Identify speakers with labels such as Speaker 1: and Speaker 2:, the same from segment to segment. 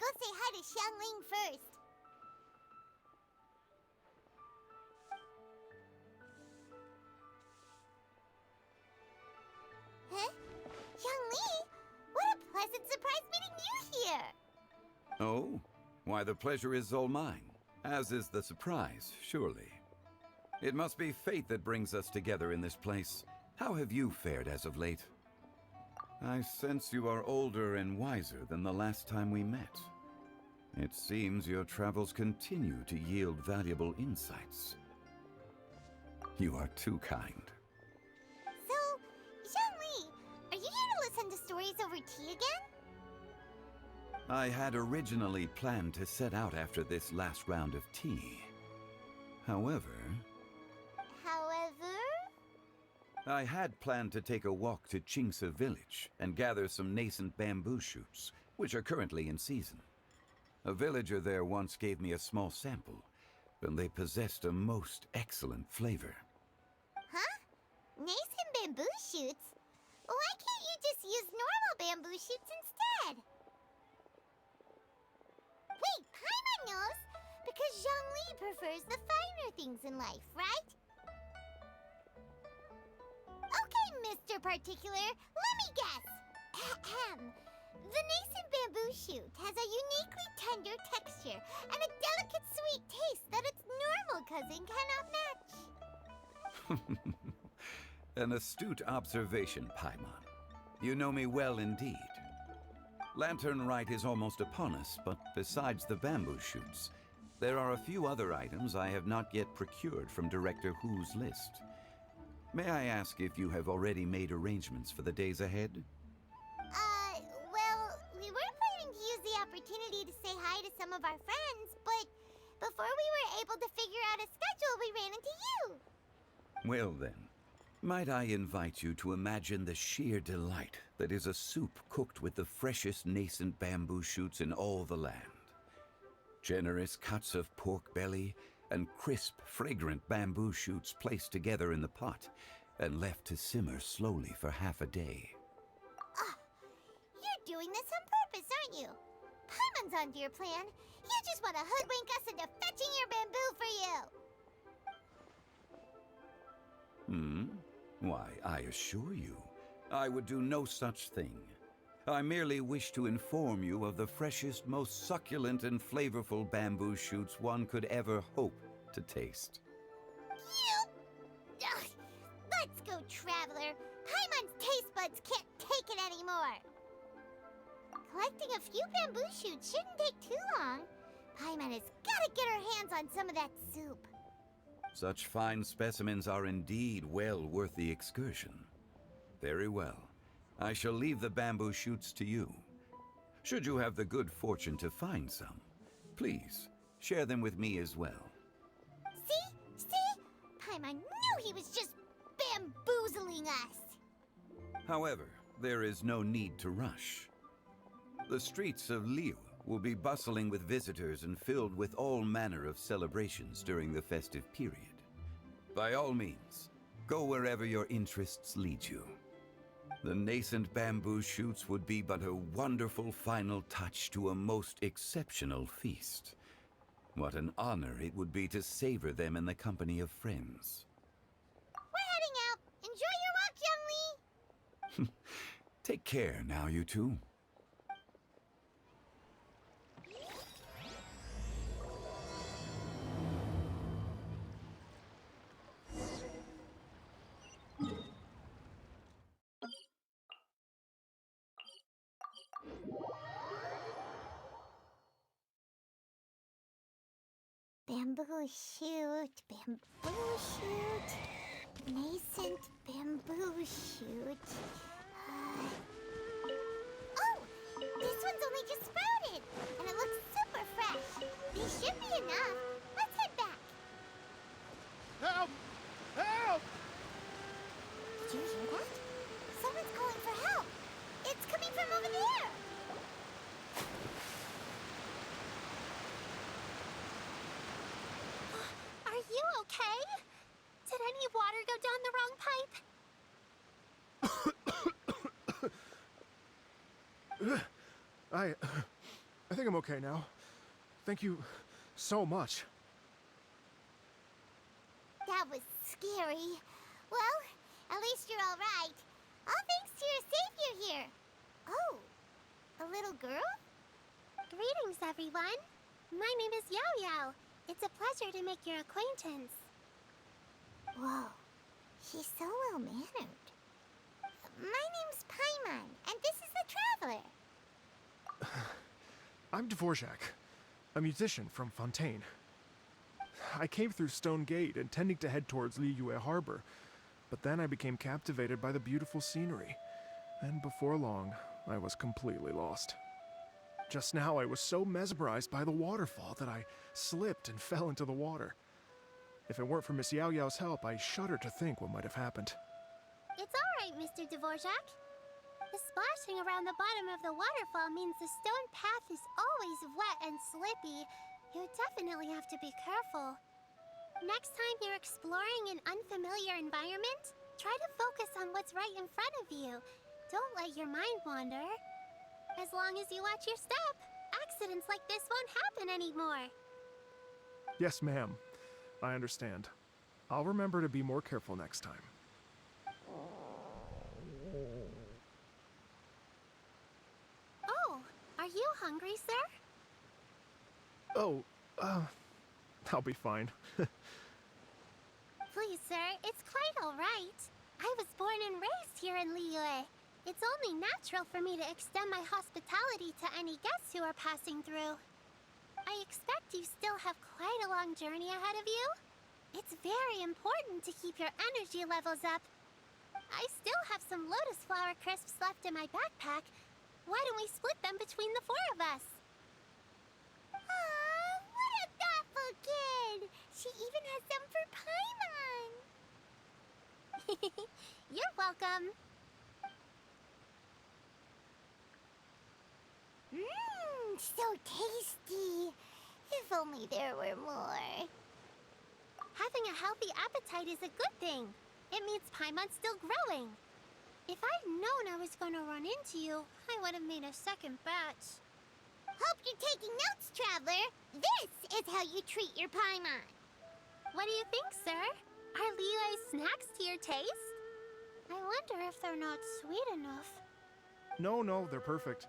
Speaker 1: go say hi to Xiangling first. Huh? Xiangling? What a pleasant surprise meeting you here!
Speaker 2: Oh? Why, the pleasure is all mine, as is the surprise, surely. It must be fate that brings us together in this place. How have you fared as of late? I sense you are older and wiser than the last time we met. It seems your travels continue to yield valuable insights. You are too kind.
Speaker 1: So, Xiangli, are you here to listen to stories over tea again?
Speaker 2: I had originally planned to set out after this last round of tea. However, I had planned to take a walk to Chingsa village and gather some nascent bamboo shoots, which are currently in season. A villager there once gave me a small sample, and they possessed a most excellent flavor.
Speaker 1: Huh? Nascent bamboo shoots? Why can't you just use normal bamboo shoots instead? Wait, Paimon knows! Because Zhongli prefers the finer things in life, right? Okay, Mr. Particular, let me guess. Ahem. The nascent bamboo shoot has a uniquely tender texture and a delicate sweet taste that its normal cousin cannot match.
Speaker 2: An astute observation, Paimon. You know me well indeed. Lantern Rite is almost upon us, but besides the bamboo shoots, there are a few other items I have not yet procured from Director Hu's list. May I ask if you have already made arrangements for the days ahead?
Speaker 1: Well, we were planning to use the opportunity to say hi to some of our friends, but before we were able to figure out a schedule, we ran into you.
Speaker 2: Well then, might I invite you to imagine the sheer delight that is a soup cooked with the freshest nascent bamboo shoots in all the land. Generous cuts of pork belly and crisp, fragrant bamboo shoots placed together in the pot and left to simmer slowly for half a day.
Speaker 1: You're doing this on purpose, aren't you? Paimon's onto your plan. You just want to hoodwink us into fetching your bamboo for you.
Speaker 2: Why, I assure you, I would do no such thing. I merely wish to inform you of the freshest, most succulent and flavorful bamboo shoots one could ever hope to taste.
Speaker 1: Ugh. Let's go, Traveler. Paimon's taste buds can't take it anymore. Collecting a few bamboo shoots shouldn't take too long. Paimon has got to get her hands on some of that soup.
Speaker 2: Such fine specimens are indeed well worth the excursion. Very well. I shall leave the bamboo shoots to you. Should you have the good fortune to find some, please share them with me as well.
Speaker 1: See? Paimon knew he was just bamboozling us.
Speaker 2: However, there is no need to rush. The streets of Liu will be bustling with visitors and filled with all manner of celebrations during the festive period. By all means, go wherever your interests lead you. The nascent bamboo shoots would be but a wonderful final touch to a most exceptional feast. What an honor it would be to savor them in the company of friends.
Speaker 1: We're heading out. Enjoy your walk, Youngly.
Speaker 2: Take care now, you two.
Speaker 1: Bamboo shoot, nascent bamboo shoot. Oh, this one's only just sprouted, and it looks super fresh. These should be enough. Let's head back.
Speaker 3: Help! Help!
Speaker 1: Did you hear that? Someone's calling for help. It's coming from over there.
Speaker 4: Are you okay? Did any water go down the wrong pipe?
Speaker 3: I think think I'm okay now. Thank you so much.
Speaker 1: That was scary. Well, at least you're all right. All thanks to your savior here. Oh, a little girl?
Speaker 4: Greetings, everyone. My name is Yao Yao. It's a pleasure to make your acquaintance.
Speaker 1: Whoa, she's so well-mannered. My name's Paimon, and this is the Traveler.
Speaker 3: I'm Dvorak, a musician from Fontaine. I came through Stone Gate intending to head towards Liyue Harbor, but then I became captivated by the beautiful scenery, and before long, I was completely lost. Just now, I was so mesmerized by the waterfall that I slipped and fell into the water. If it weren't for Miss Yao Yao's help, I shudder to think what might have happened.
Speaker 4: It's all right, Mr. Dvorak. The splashing around the bottom of the waterfall means the stone path is always wet and slippy. You definitely have to be careful. Next time you're exploring an unfamiliar environment, try to focus on what's right in front of you. Don't let your mind wander. As long as you watch your step, accidents like this won't happen anymore.
Speaker 3: Yes, ma'am. I understand. I'll remember to be more careful next time.
Speaker 4: Oh, are you hungry, sir?
Speaker 3: Oh, I'll be fine.
Speaker 4: Please, sir, it's quite all right. I was born and raised here in Liyue. It's only natural for me to extend my hospitality to any guests who are passing through. I expect you still have quite a long journey ahead of you. It's very important to keep your energy levels up. I still have some lotus flower crisps left in my backpack. Why don't we split them between the four of us?
Speaker 1: Aw, what a thoughtful kid! She even has some for Paimon!
Speaker 4: You're welcome.
Speaker 1: Mmm, so tasty! If only there were more.
Speaker 4: Having a healthy appetite is a good thing. It means Paimon's still growing. If I'd known I was going to run into you, I would have made a second batch.
Speaker 1: Hope you're taking notes, Traveler. This is how you treat your Paimon.
Speaker 4: What do you think, sir? Are Liyue's snacks to your taste? I wonder if they're not sweet enough.
Speaker 3: No, they're perfect.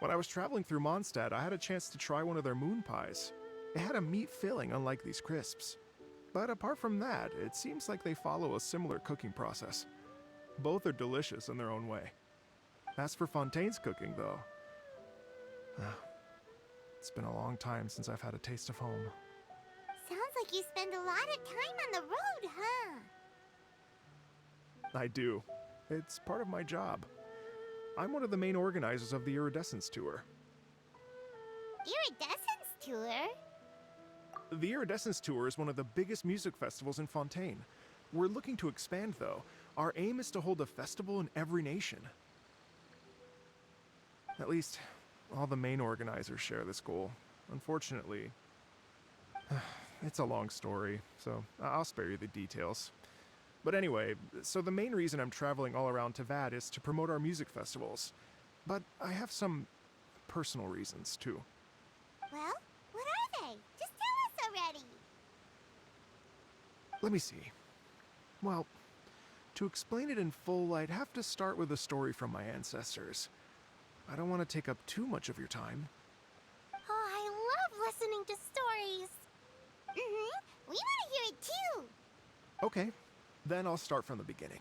Speaker 3: When I was traveling through Mondstadt, I had a chance to try one of their moon pies. It had a meat filling, unlike these crisps. But apart from that, it seems like they follow a similar cooking process. Both are delicious in their own way. As for Fontaine's cooking, though, it's been a long time since I've had a taste of home.
Speaker 1: Sounds like you spend a lot of time on the road, huh?
Speaker 3: I do. It's part of my job. I'm one of the main organizers of the Iridescence Tour.
Speaker 1: Iridescence Tour?
Speaker 3: The Iridescence Tour is one of the biggest music festivals in Fontaine. We're looking to expand, though. Our aim is to hold a festival in every nation. At least, all the main organizers share this goal. Unfortunately, it's a long story, so I'll spare you the details. But anyway, so the main reason I'm traveling all around Tavad is to promote our music festivals. But I have some personal reasons, too.
Speaker 1: Well, what are they? Just tell us already.
Speaker 3: Let me see. Well, to explain it in full, I'd have to start with a story from my ancestors. I don't want to take up too much of your time.
Speaker 4: Oh, I love listening to stories.
Speaker 1: We want to hear it too.
Speaker 3: Okay, then I'll start from the beginning.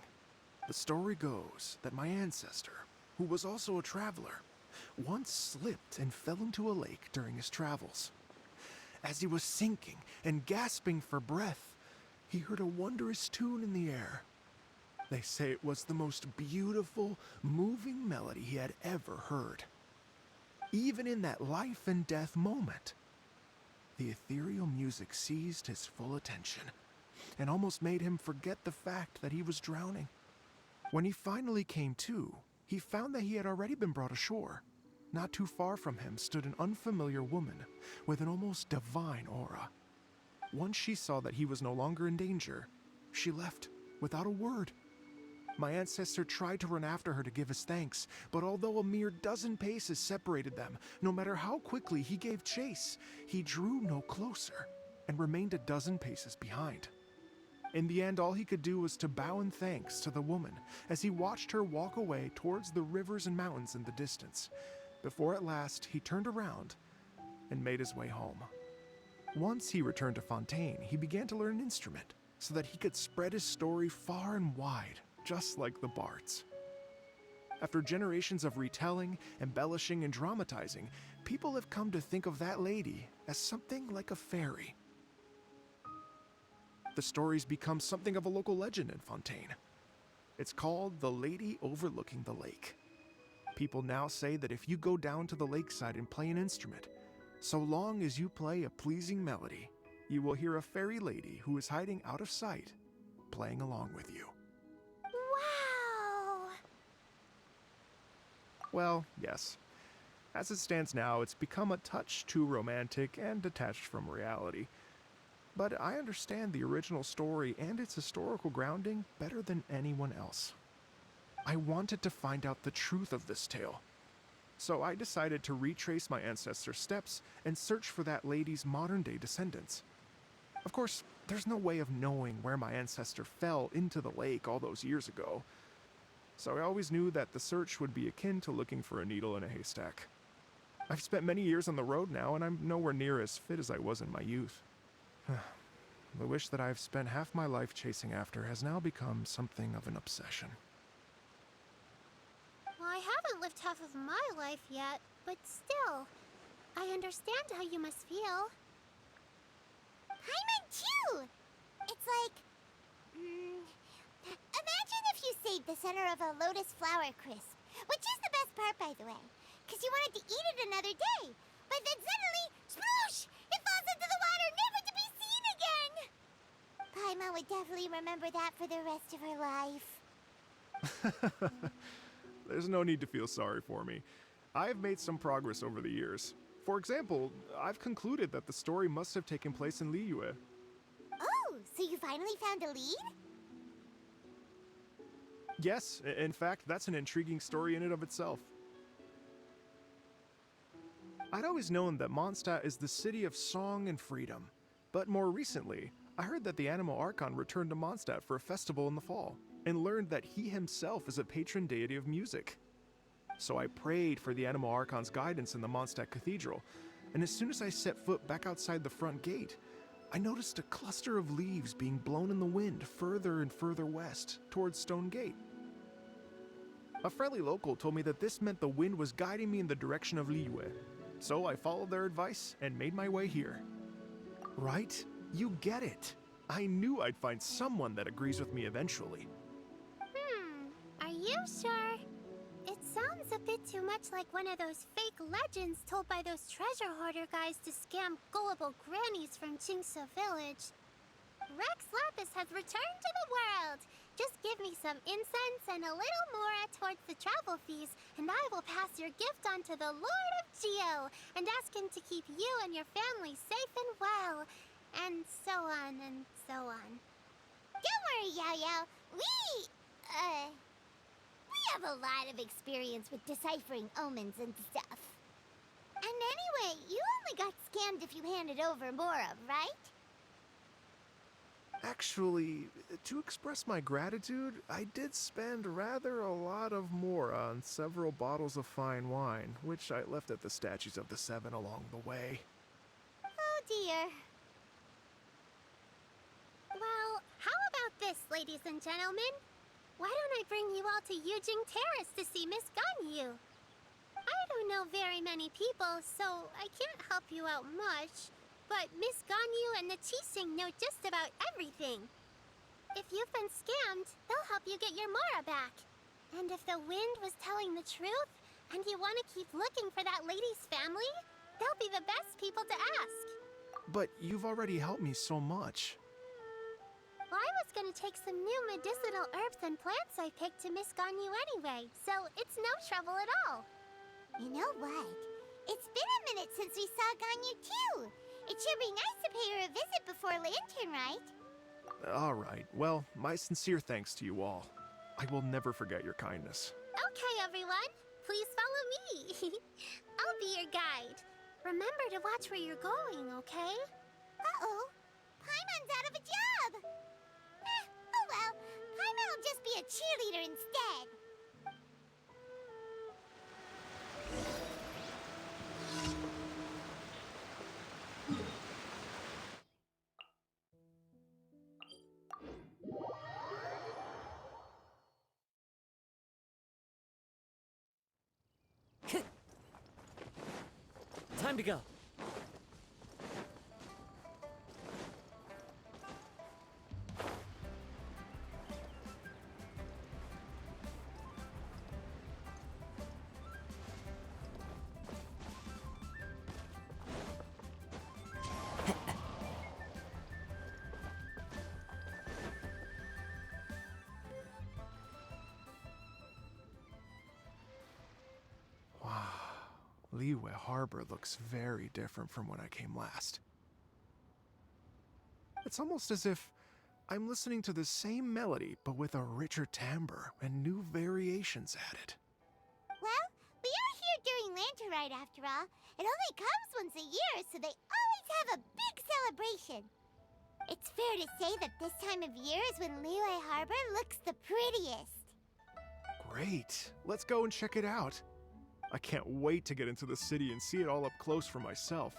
Speaker 3: The story goes that my ancestor, who was also a traveler, once slipped and fell into a lake during his travels. As he was sinking and gasping for breath, he heard a wondrous tune in the air. They say it was the most beautiful, moving melody he had ever heard. Even in that life and death moment, the ethereal music seized his full attention and almost made him forget the fact that he was drowning. When he finally came to, he found that he had already been brought ashore. Not too far from him stood an unfamiliar woman with an almost divine aura. Once she saw that he was no longer in danger, she left without a word. My ancestor tried to run after her to give his thanks, but although a mere dozen paces separated them, no matter how quickly he gave chase, he drew no closer and remained a dozen paces behind. In the end, all he could do was to bow in thanks to the woman as he watched her walk away towards the rivers and mountains in the distance, before at last he turned around and made his way home. Once he returned to Fontaine, he began to learn an instrument so that he could spread his story far and wide, just like the bards. After generations of retelling, embellishing, and dramatizing, people have come to think of that lady as something like a fairy. The story's become something of a local legend in Fontaine. It's called the Lady Overlooking the Lake. People now say that if you go down to the lakeside and play an instrument, so long as you play a pleasing melody, you will hear a fairy lady who is hiding out of sight, playing along with you.
Speaker 4: Wow!
Speaker 3: Well, yes. As it stands now, it's become a touch too romantic and detached from reality. But I understand the original story and its historical grounding better than anyone else. I wanted to find out the truth of this tale. So I decided to retrace my ancestors' steps and search for that lady's modern-day descendants. Of course, there's no way of knowing where my ancestor fell into the lake all those years ago. So I always knew that the search would be akin to looking for a needle in a haystack. I've spent many years on the road now, and I'm nowhere near as fit as I was in my youth. The wish that I've spent half my life chasing after has now become something of an obsession.
Speaker 4: Well, I haven't lived half of my life yet, but still, I understand how you must feel.
Speaker 1: Paimon too! It's like... imagine if you saved the center of a lotus flower crisp, which is the best part, by the way, because you wanted to eat it another day. But then suddenly, sploosh! It falls into the water, never to be seen again! Paimon would definitely remember that for the rest of her life.
Speaker 3: There's no need to feel sorry for me. I've made some progress over the years. For example, I've concluded that the story must have taken place in Liyue.
Speaker 1: Oh, so you finally found a lead?
Speaker 3: Yes, in fact, that's an intriguing story in and of itself. I'd always known that Mondstadt is the city of song and freedom, but more recently, I heard that the Animal Archon returned to Mondstadt for a festival in the fall, and learned that he himself is a patron deity of music. So I prayed for the Animal Archon's guidance in the Mondstadt Cathedral, and as soon as I set foot back outside the front gate, I noticed a cluster of leaves being blown in the wind further and further west, towards Stone Gate. A friendly local told me that this meant the wind was guiding me in the direction of Liyue, so I followed their advice and made my way here. Right? You get it. I knew I'd find someone that agrees with me eventually.
Speaker 4: Are you sure? It sounds a bit too much like one of those fake legends told by those treasure hoarder guys to scam gullible grannies from Jingsa Village. Rex Lapis has returned to the world! Just give me some incense and a little mora towards the travel fees, and I will pass your gift on to the Lord of Geo, and ask him to keep you and your family safe and well, and so on and so on.
Speaker 1: Don't worry, Yao Yao. We have a lot of experience with deciphering omens and stuff. And anyway, you only got scammed if you handed over Mora, right?
Speaker 3: Actually, to express my gratitude, I did spend rather a lot of mora on several bottles of fine wine, which I left at the Statues of the Seven along the way.
Speaker 1: Oh dear.
Speaker 4: Well, how about this, ladies and gentlemen? Why don't I bring you all to Yujing Terrace to see Miss Ganyu? I don't know very many people, so I can't help you out much. But Miss Ganyu and the Qixing know just about everything. If you've been scammed, they'll help you get your Mora back. And if the wind was telling the truth, and you want to keep looking for that lady's family, they'll be the best people to ask.
Speaker 3: But you've already helped me so much.
Speaker 4: Well, I was going to take some new medicinal herbs and plants I picked to Miss Ganyu anyway, so it's no trouble at all.
Speaker 1: You know what? It's been a minute since we saw Ganyu too. It should be nice to pay her a visit before Lantern, right?
Speaker 3: All right. Well, my sincere thanks to you all. I will never forget your kindness.
Speaker 4: Okay, everyone. Please follow me. I'll be your guide. Remember to watch where you're going, okay?
Speaker 1: Uh-oh. Paimon's out of a job. Oh well. Paimon will just be a cheerleader instead.
Speaker 5: Time to go.
Speaker 3: Liyue Harbor looks very different from when I came last. It's almost as if I'm listening to the same melody, but with a richer timbre and new variations added.
Speaker 1: Well, we are here during Lantern Ride after all. It only comes once a year, so they always have a big celebration. It's fair to say that this time of year is when Liyue Harbor looks the prettiest.
Speaker 3: Great. Let's go and check it out. I can't wait to get into the city and see it all up close for myself.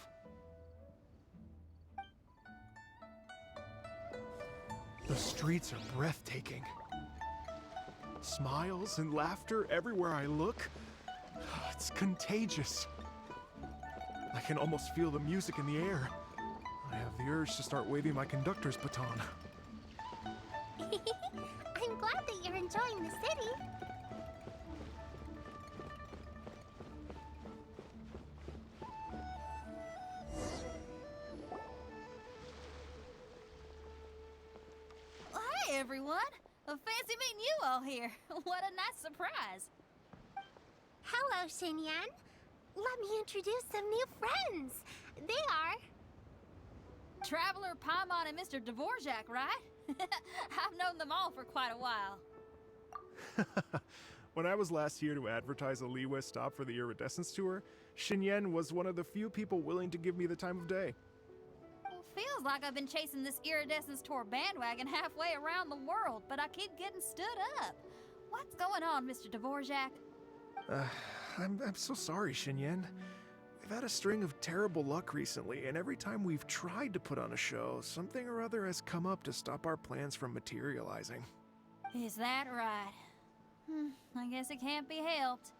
Speaker 3: The streets are breathtaking. Smiles and laughter everywhere I look. It's contagious. I can almost feel the music in the air. I have the urge to start waving my conductor's baton.
Speaker 4: I'm glad that you're enjoying the city.
Speaker 6: Hey everyone! Fancy meeting you all here. What a nice surprise.
Speaker 4: Hello, Xinyan. Let me introduce some new friends. They are...
Speaker 6: Traveler, Paimon, and Mr. Dvorak, right? I've known them all for quite a while.
Speaker 3: When I was last here to advertise a Liyue stop for the Iridescence Tour, Xinyan was one of the few people willing to give me the time of day.
Speaker 6: Well, feels like I've been chasing this Iridescence Tour bandwagon halfway around the world, but I keep getting stood up. What's going on, Mr. Dvorak?
Speaker 3: I'm so sorry, Xinyan. We've had a string of terrible luck recently, and every time we've tried to put on a show, something or other has come up to stop our plans from materializing.
Speaker 6: Is that right? I guess it can't be helped.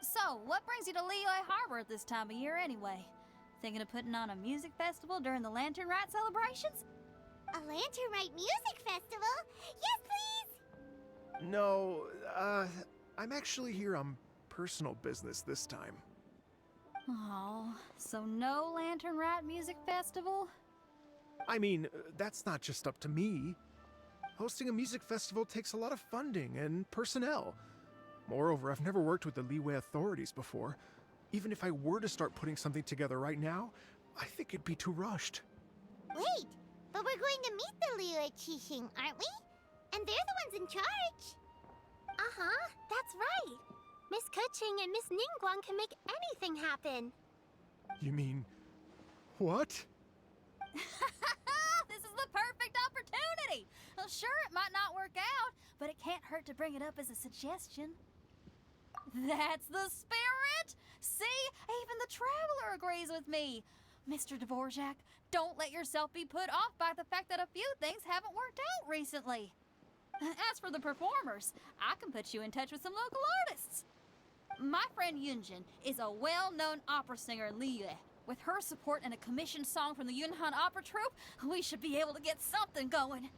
Speaker 6: So, what brings you to Liyue Harbor at this time of year anyway? Thinking of putting on a music festival during the Lantern Rite celebrations?
Speaker 1: A Lantern Rite music festival? Yes, please!
Speaker 3: No, I'm actually here on personal business this time.
Speaker 6: Oh, so no Lantern Rite music festival?
Speaker 3: I mean, that's not just up to me. Hosting a music festival takes a lot of funding and personnel. Moreover, I've never worked with the Liyue authorities before. Even if I were to start putting something together right now, I think it'd be too rushed.
Speaker 1: Wait, but we're going to meet the Liyue Qixing, aren't we? And they're the ones in charge.
Speaker 4: Uh-huh, that's right. Miss Keqing and Miss Ningguang can make anything happen.
Speaker 3: You mean... what?
Speaker 6: This is the perfect opportunity! Well, sure, it might not work out, but it can't hurt to bring it up as a suggestion. That's the spirit! See? Even the Traveler agrees with me. Mr. Dvorak, don't let yourself be put off by the fact that a few things haven't worked out recently. As for the performers, I can put you in touch with some local artists. My friend Yunjin is a well-known opera singer in Liyue. With her support and a commissioned song from the Yunhan Opera Troupe, we should be able to get something going.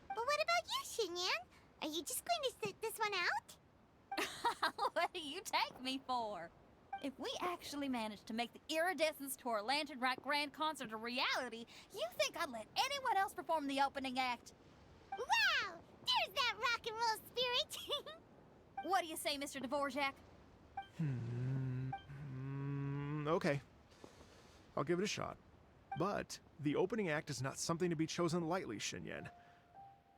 Speaker 1: But what about you, Xinyan? Are you just going to sit this one out?
Speaker 6: What do you take me for? If we actually manage to make the Iridescence Tour Lantern Rite Grand Concert a reality, you think I'd let anyone else perform the opening act?
Speaker 1: Wow! There's that rock and roll spirit!
Speaker 6: What do you say, Mr. Dvorak?
Speaker 3: Okay. I'll give it a shot. But the opening act is not something to be chosen lightly, Xinyan.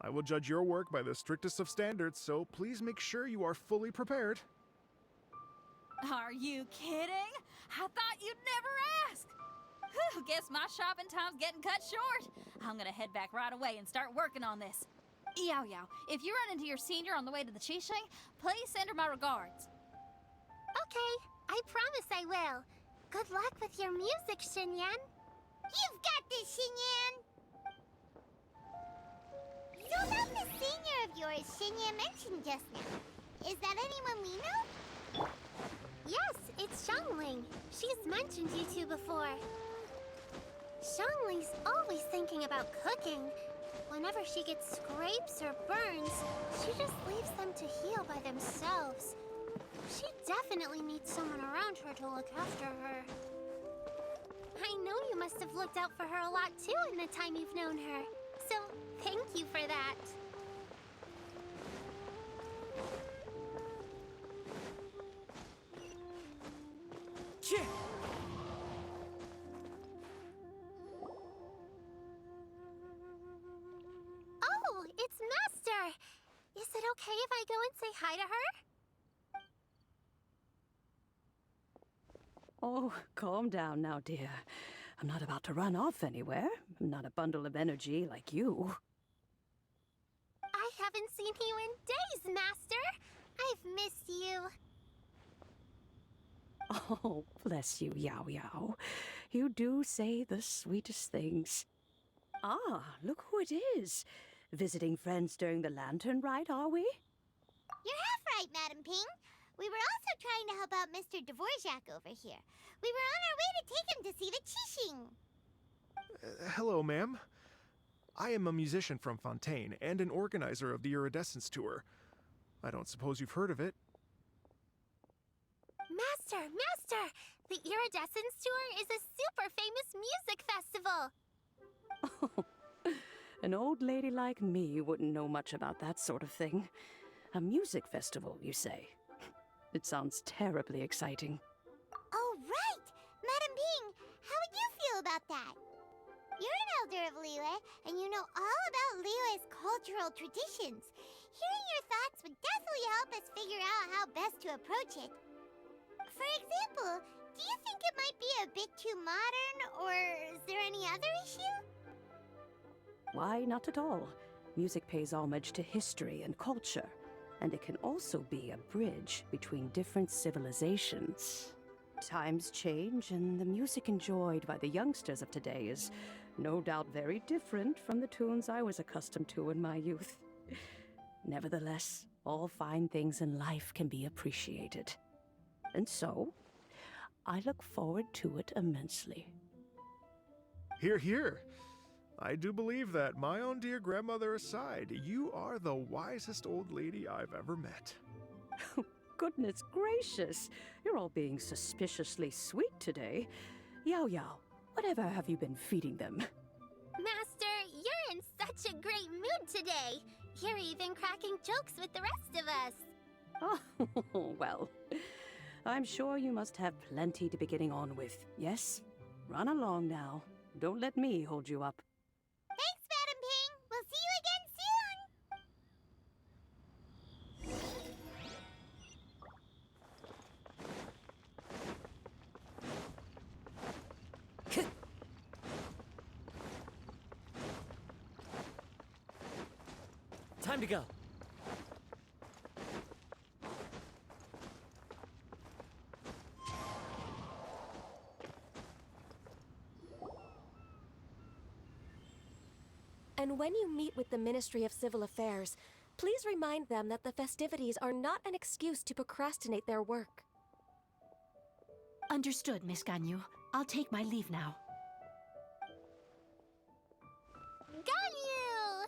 Speaker 3: I will judge your work by the strictest of standards, so please make sure you are fully prepared.
Speaker 6: Are you kidding? I thought you'd never ask. Whew, guess my shopping time's getting cut short. I'm gonna head back right away and start working on this. Yao Yao, if you run into your senior on the way to the Qixing, please send her my regards.
Speaker 4: Okay, I promise I will. Good luck with your music, Xinyan.
Speaker 1: You've got this, Xinyan! So about the senior of yours Xinyan mentioned just now, is that anyone we know?
Speaker 4: Yes, it's Xiangling. She's mentioned you two before. Xiangling's always thinking about cooking. Whenever she gets scrapes or burns, she just leaves them to heal by themselves. She definitely needs someone around her to look after her. I know you must have looked out for her a lot too in the time you've known her. So, thank you for that. Oh, it's Master! Is it okay if I go and say hi to her?
Speaker 5: Oh, calm down now, dear. I'm not about to run off anywhere. I'm not a bundle of energy like you.
Speaker 4: I haven't seen you in days, Master! I've missed you.
Speaker 5: Oh, bless you, Yao Yao. You do say the sweetest things. Ah, look who it is. Visiting friends during the lantern ride, are we?
Speaker 1: You're half right, Madam Ping. We were also trying to help out Mr. Dvorak over here. We were on our way to take him to see the Qixing.
Speaker 3: Hello, ma'am. I am a musician from Fontaine and an organizer of the Iridescence Tour. I don't suppose you've heard of it.
Speaker 4: Master! The Iridescence Tour is a super famous music festival!
Speaker 5: Oh, an old lady like me wouldn't know much about that sort of thing. A music festival, you say? It sounds terribly exciting.
Speaker 1: Oh, right! Madam Ping, how would you feel about that? You're an elder of Liyue, and you know all about Liyue's cultural traditions. Hearing your thoughts would definitely help us figure out how best to approach it. For example, do you think it might be a bit too modern, or is there any other issue?
Speaker 5: Why, not at all. Music pays homage to history and culture, and it can also be a bridge between different civilizations. Times change, and the music enjoyed by the youngsters of today is no doubt very different from the tunes I was accustomed to in my youth. Nevertheless, all fine things in life can be appreciated. And so, I look forward to it immensely.
Speaker 3: Hear, hear. I do believe that, my own dear grandmother aside, you are the wisest old lady I've ever met.
Speaker 5: Goodness gracious, you're all being suspiciously sweet today. Yao Yao, whatever have you been feeding them?
Speaker 4: Master, you're in such a great mood today. You're even cracking jokes with the rest of us.
Speaker 5: Oh, well, I'm sure you must have plenty to be getting on with, yes? Run along now. Don't let me hold you up.
Speaker 1: Thanks, Madam Ping. We'll see you again soon.
Speaker 7: Time to go.
Speaker 8: And when you meet with the Ministry of Civil Affairs, please remind them that the festivities are not an excuse to procrastinate their work.
Speaker 9: Understood, Miss Ganyu. I'll take my leave now.
Speaker 4: Ganyu!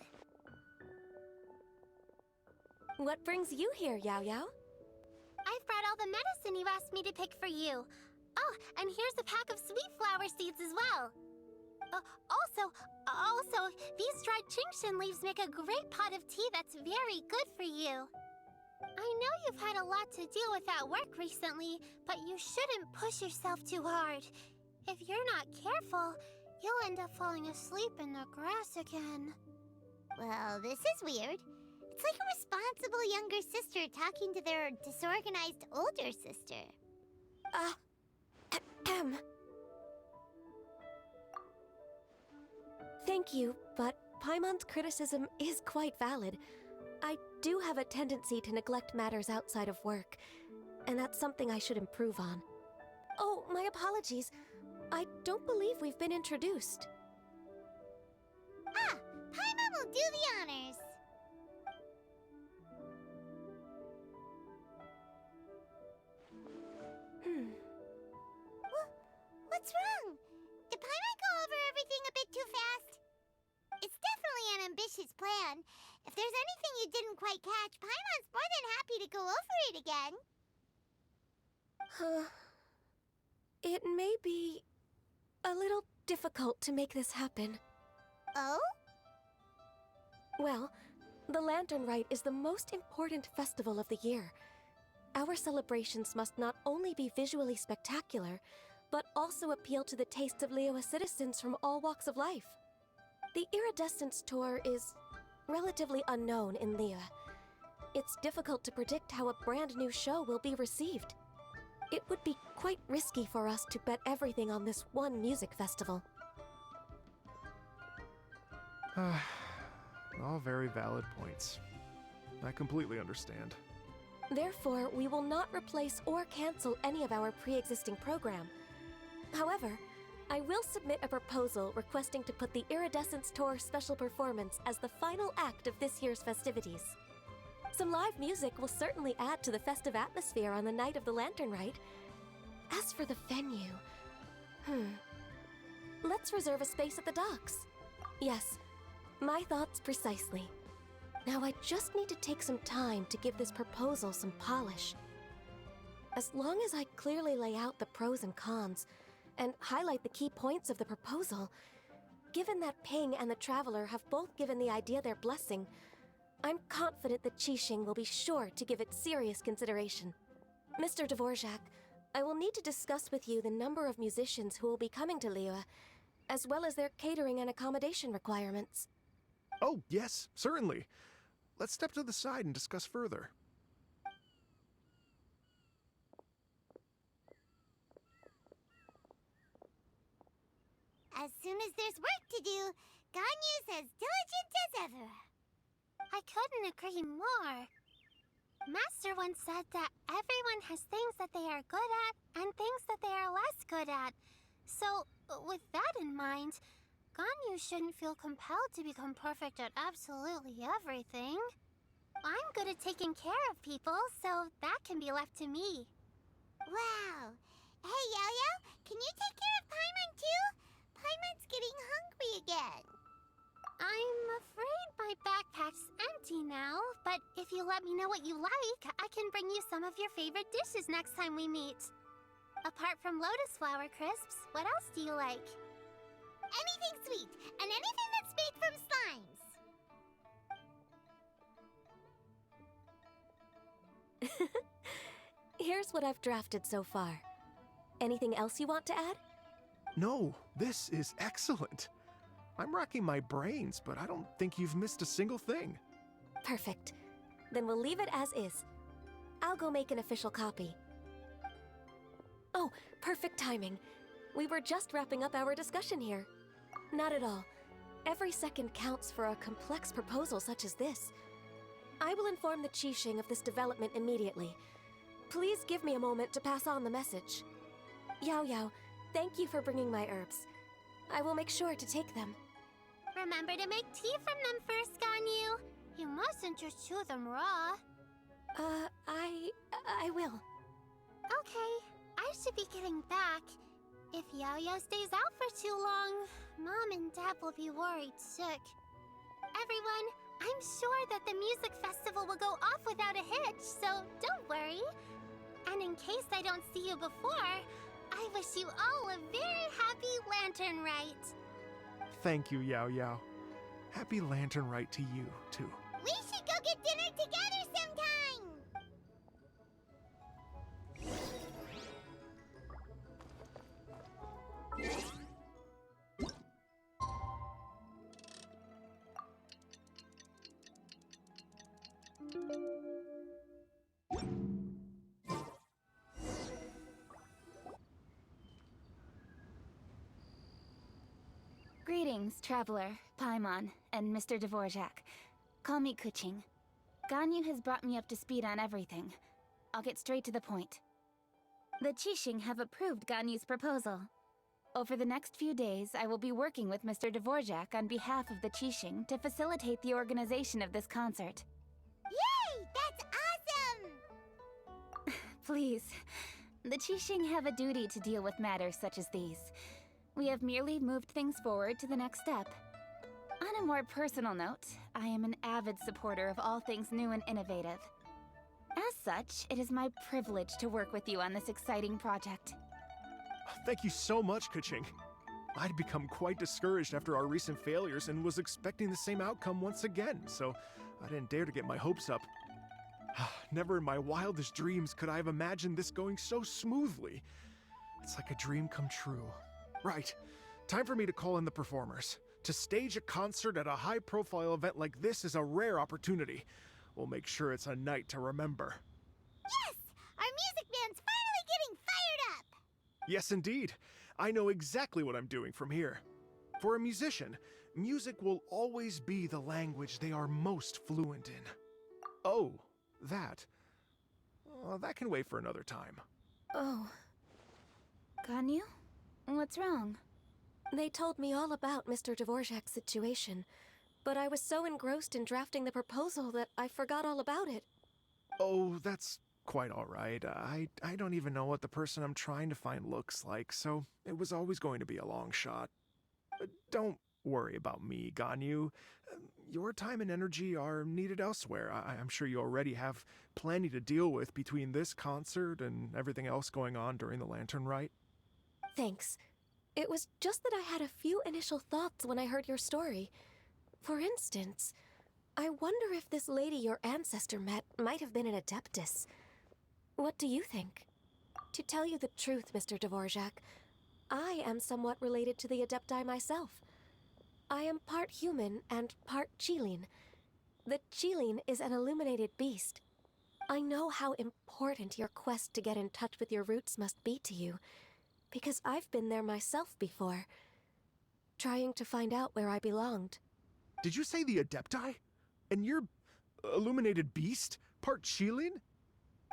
Speaker 8: What brings you here, Yao Yao?
Speaker 4: I've brought all the medicine you asked me to pick for you. Oh, and here's a pack of sweet flower seeds as well. Also, these dried Qingshan leaves make a great pot of tea that's very good for you. I know you've had a lot to deal with at work recently, but you shouldn't push yourself too hard. If you're not careful, you'll end up falling asleep in the grass again.
Speaker 1: Well, this is weird. It's like a responsible younger sister talking to their disorganized older sister.
Speaker 8: Thank you, but Paimon's criticism is quite valid. I do have a tendency to neglect matters outside of work, and that's something I should improve on. Oh, my apologies. I don't believe we've been introduced.
Speaker 1: Ah, Paimon will do the honors. What's wrong? Did Paimon go over everything a bit too fast? It's definitely an ambitious plan. If there's anything you didn't quite catch, Paimon's more than happy to go over it again.
Speaker 8: It may be a little difficult to make this happen.
Speaker 1: Oh?
Speaker 8: Well, the Lantern Rite is the most important festival of the year. Our celebrations must not only be visually spectacular, but also appeal to the tastes of Liyue citizens from all walks of life. The Iridescence Tour is relatively unknown in Liyue. It's difficult to predict how a brand new show will be received. It would be quite risky for us to bet everything on this one music festival.
Speaker 3: All very valid points. I completely understand.
Speaker 8: Therefore, we will not replace or cancel any of our pre-existing program. However, I will submit a proposal requesting to put the Iridescence Tour special performance as the final act of this year's festivities. Some live music will certainly add to the festive atmosphere on the night of the Lantern Rite. As for the venue... Let's reserve a space at the docks. Yes, my thoughts precisely. Now I just need to take some time to give this proposal some polish. As long as I clearly lay out the pros and cons, and highlight the key points of the proposal, given that Ping and the Traveler have both given the idea their blessing, I'm confident that Qixing will be sure to give it serious consideration. Mr. Dvorak, I will need to discuss with you the number of musicians who will be coming to Liyue, as well as their catering and accommodation requirements.
Speaker 3: Oh, yes, certainly. Let's step to the side and discuss further.
Speaker 1: As soon as there's work to do, Ganyu's as diligent as ever.
Speaker 4: I couldn't agree more. Master once said that everyone has things that they are good at and things that they are less good at. So, with that in mind, Ganyu shouldn't feel compelled to become perfect at absolutely everything. I'm good at taking care of people, so that can be left to me.
Speaker 1: Wow. Hey, Yo-Yo, can you take care of Paimon too? Paimon's getting hungry again.
Speaker 4: I'm afraid my backpack's empty now, but if you let me know what you like, I can bring you some of your favorite dishes next time we meet. Apart from lotus flower crisps, what else do you like?
Speaker 1: Anything sweet, and anything that's made from slimes.
Speaker 8: Here's what I've drafted so far. Anything else you want to add?
Speaker 3: No, this is excellent. I'm racking my brains, but I don't think you've missed a single thing.
Speaker 8: Perfect. Then we'll leave it as is. I'll go make an official copy. Oh, perfect timing. We were just wrapping up our discussion here. Not at all. Every second counts for a complex proposal such as this. I will inform the Qixing of this development immediately. Please give me a moment to pass on the message. Yao Yao, thank you for bringing my herbs. I will make sure to take them.
Speaker 4: Remember to make tea from them first, Ganyu. You mustn't just chew them raw.
Speaker 8: I will.
Speaker 4: Okay, I should be getting back. If Yao-Yao stays out for too long, Mom and Dad will be worried sick. Everyone, I'm sure that the music festival will go off without a hitch, so don't worry. And in case I don't see you before, I wish you all a very happy Lantern Rite.
Speaker 3: Thank you, Yao Yao. Happy Lantern Rite to you, too.
Speaker 1: We should go get dinner together sometime!
Speaker 10: Greetings, Traveler, Paimon, and Mr. Dvorak. Call me Kuching. Ganyu has brought me up to speed on everything. I'll get straight to the point. The Qixing have approved Ganyu's proposal. Over the next few days, I will be working with Mr. Dvorak on behalf of the Qixing to facilitate the organization of this concert.
Speaker 1: Yay! That's awesome!
Speaker 10: Please. The Qixing have a duty to deal with matters such as these. We have merely moved things forward to the next step. On a more personal note, I am an avid supporter of all things new and innovative. As such, it is my privilege to work with you on this exciting project.
Speaker 3: Thank you so much, Kuching. I'd become quite discouraged after our recent failures and was expecting the same outcome once again, so I didn't dare to get my hopes up. Never in my wildest dreams could I have imagined this going so smoothly. It's like a dream come true. Right. Time for me to call in the performers. To stage a concert at a high-profile event like this is a rare opportunity. We'll make sure it's a night to remember.
Speaker 1: Yes! Our music band's finally getting fired up!
Speaker 3: Yes, indeed. I know exactly what I'm doing from here. For a musician, music will always be the language they are most fluent in. Oh, that. That can wait for another time.
Speaker 10: Oh. Ganyu? What's wrong?
Speaker 8: They told me all about Mr. Dvorak's situation, but I was so engrossed in drafting the proposal that I forgot all about it.
Speaker 3: Oh, that's quite all right. I don't even know what the person I'm trying to find looks like, so it was always going to be a long shot. Don't worry about me, Ganyu. Your time and energy are needed elsewhere. I'm sure you already have plenty to deal with between this concert and everything else going on during the Lantern Rite.
Speaker 8: Thanks. It was just that I had a few initial thoughts when I heard your story. For instance, I wonder if this lady your ancestor met might have been an Adeptus. What do you think? To tell you the truth, Mr. Dvorak, I am somewhat related to the Adepti myself. I am part human and part Qilin. The Qilin is an illuminated beast. I know how important your quest to get in touch with your roots must be to you, because I've been there myself before, trying to find out where I belonged.
Speaker 3: Did you say the Adepti? And you're illuminated beast? Part Qilin?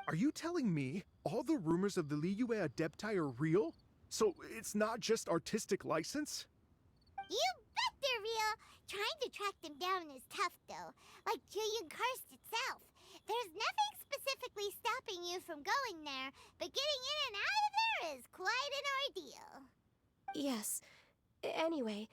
Speaker 3: Are you telling me all the rumors of the Liyue Adepti are real? So it's not just artistic license?
Speaker 1: You bet they're real! Trying to track them down is tough, though. Like Julian Karst itself. There's nothing specifically stopping you from going there, but getting in and out of there is quite an ordeal.
Speaker 8: Yes. Anyway,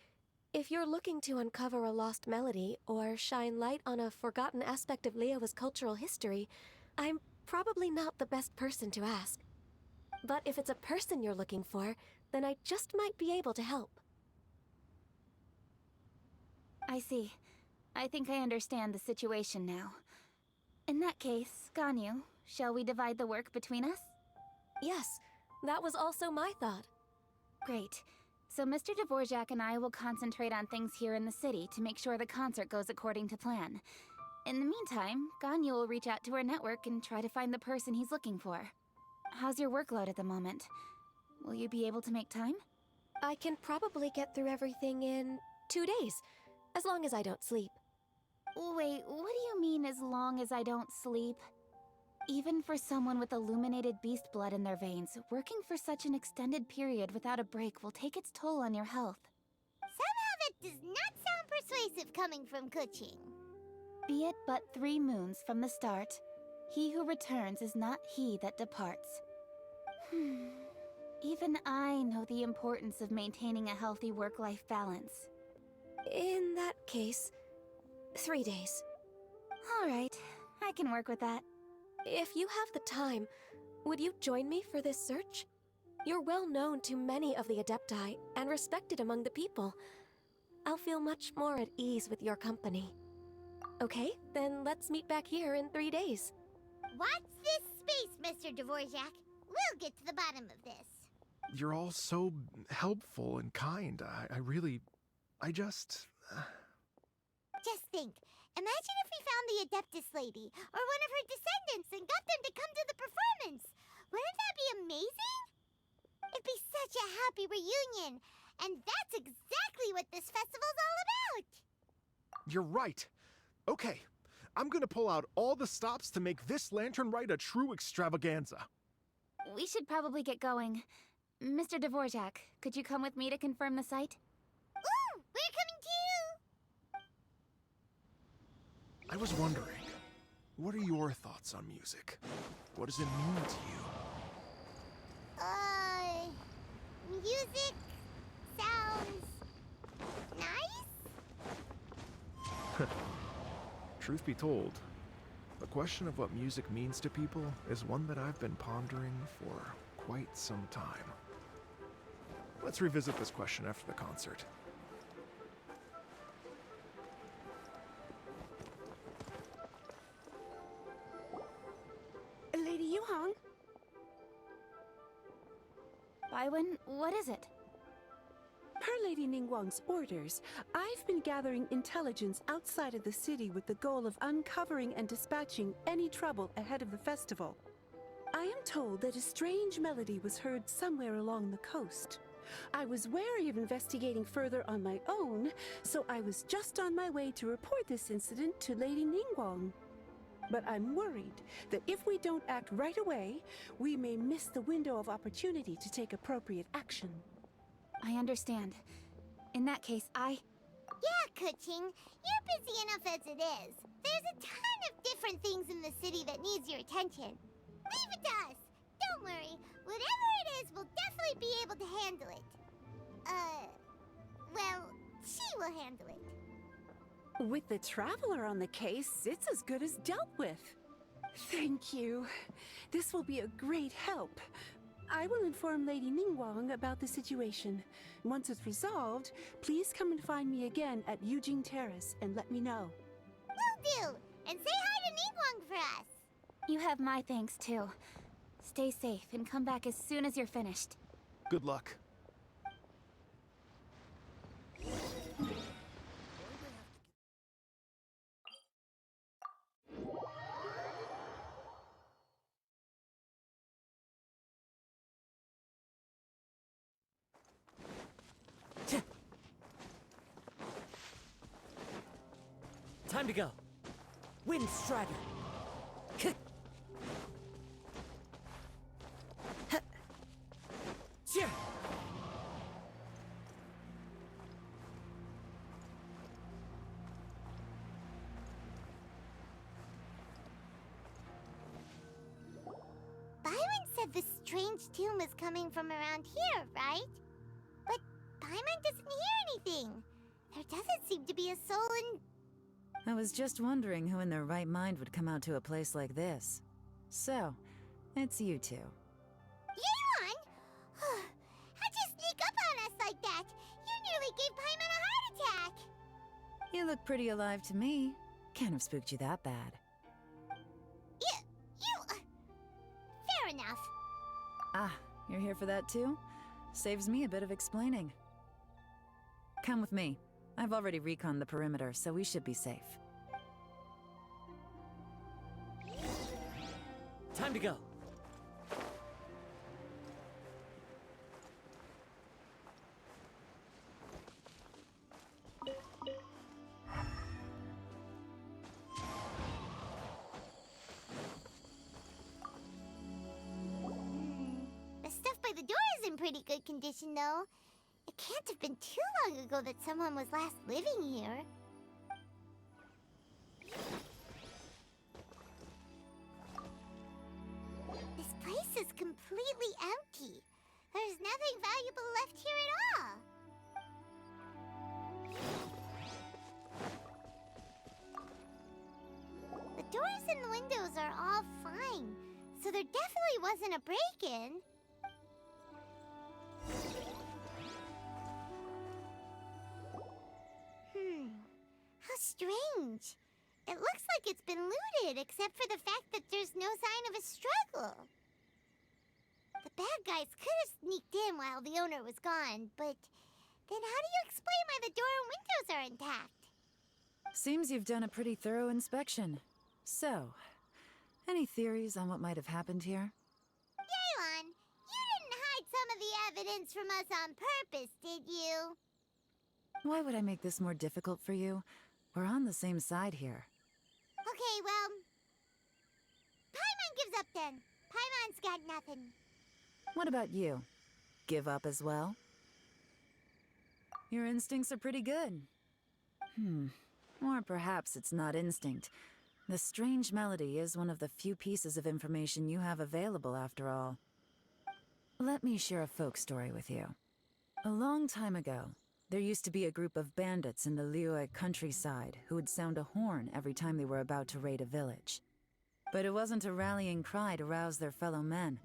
Speaker 8: if you're looking to uncover a lost melody or shine light on a forgotten aspect of Liyue's cultural history, I'm probably not the best person to ask. But if it's a person you're looking for, then I just might be able to help.
Speaker 10: I see. I think I understand the situation now. In that case, Ganyu, shall we divide the work between us?
Speaker 8: Yes, that was also my thought.
Speaker 10: Great. So Mr. Dvorak and I will concentrate on things here in the city to make sure the concert goes according to plan. In the meantime, Ganyu will reach out to her network and try to find the person he's looking for. How's your workload at the moment? Will you be able to make time?
Speaker 8: I can probably get through everything in 2 days, as long as I don't sleep.
Speaker 10: Wait, what do you mean as long as I don't sleep? Even for someone with illuminated beast blood in their veins, working for such an extended period without a break will take its toll on your health.
Speaker 1: Somehow that does not sound persuasive coming from Kuching.
Speaker 10: Be it but 3 moons from the start, he who returns is not he that departs. Even I know the importance of maintaining a healthy work-life balance.
Speaker 8: In that case, 3 days.
Speaker 10: All right, I can work with that.
Speaker 8: If you have the time, would you join me for this search? You're well known to many of the Adepti and respected among the people. I'll feel much more at ease with your company. Okay, then let's meet back here in 3 days.
Speaker 1: Watch this space, Mr. Dvorak. We'll get to the bottom of this.
Speaker 3: You're all so helpful and kind.
Speaker 1: Just think. Imagine if we found the Adeptus lady, or one of her descendants, and got them to come to the performance. Wouldn't that be amazing? It'd be such a happy reunion. And that's exactly what this festival's all about!
Speaker 3: You're right. Okay, I'm gonna pull out all the stops to make this lantern ride a true extravaganza.
Speaker 10: We should probably get going. Mr. Dvorak, could you come with me to confirm the site?
Speaker 1: Ooh, we're coming too!
Speaker 3: I was wondering, what are your thoughts on music? What does it mean to you?
Speaker 1: Music sounds nice?
Speaker 3: Truth be told, the question of what music means to people is one that I've been pondering for quite some time. Let's revisit this question after the concert.
Speaker 9: Lady Yuhong?
Speaker 10: Baiwen, what is it?
Speaker 5: Per Lady Ningguang's orders, I've been gathering intelligence outside of the city with the goal of uncovering and dispatching any trouble ahead of the festival. I am told that a strange melody was heard somewhere along the coast. I was wary of investigating further on my own, so I was just on my way to report this incident to Lady Ningguang. But I'm worried that if we don't act right away, we may miss the window of opportunity to take appropriate action.
Speaker 10: I understand. In that case,
Speaker 1: Yeah, Kuching, you're busy enough as it is. There's a ton of different things in the city that needs your attention. Leave it to us. Don't worry. Whatever it is, we'll definitely be able to handle it. Well, she will handle it.
Speaker 5: With the Traveler on the case, it's as good as dealt with. Thank you. This will be a great help. I will inform Lady Ningguang about the situation. Once it's resolved, please come and find me again at Yujing Terrace and let me know.
Speaker 1: Will do. And say hi to Ningguang for us.
Speaker 10: you have my thanks too. Stay safe and come back as soon as you're finished.
Speaker 3: Good luck.
Speaker 7: Time to go. Wind Strider. Cheer.
Speaker 1: Byron said the strange tune was coming from around here, right? But Paimon doesn't hear anything. There doesn't seem to be a soul in...
Speaker 11: I was just wondering who in their right mind would come out to a place like this. So, it's you two.
Speaker 1: Yeon! How'd you sneak up on us like that? You nearly gave Paimon a heart attack!
Speaker 11: You look pretty alive to me. Can't have spooked you that bad.
Speaker 1: Fair enough.
Speaker 11: Ah, you're here for that too? Saves me a bit of explaining. Come with me. I've already reconned the perimeter, so we should be safe.
Speaker 7: Time to go.
Speaker 1: The stuff by the door is in pretty good condition, though. It can't have been too long ago that someone was last living here. This place is completely empty. There's nothing valuable left here at all. The doors and the windows are all fine, so there definitely wasn't a break-in. How strange. It looks like it's been looted, except for the fact that there's no sign of a struggle. The bad guys could have sneaked in while the owner was gone, but then how do you explain why the door and windows are intact?
Speaker 11: Seems you've done a pretty thorough inspection. So, any theories on what might have happened here?
Speaker 1: Yeon, you didn't hide some of the evidence from us on purpose, did you?
Speaker 11: Why would I make this more difficult for you? We're on the same side here.
Speaker 1: Okay, well... Paimon gives up then. Paimon's got nothing.
Speaker 11: What about you? Give up as well? Your instincts are pretty good. Or perhaps it's not instinct. The strange melody is one of the few pieces of information you have available, after all. Let me share a folk story with you. A long time ago, there used to be a group of bandits in the Liyue countryside who would sound a horn every time they were about to raid a village. But it wasn't a rallying cry to rouse their fellow men.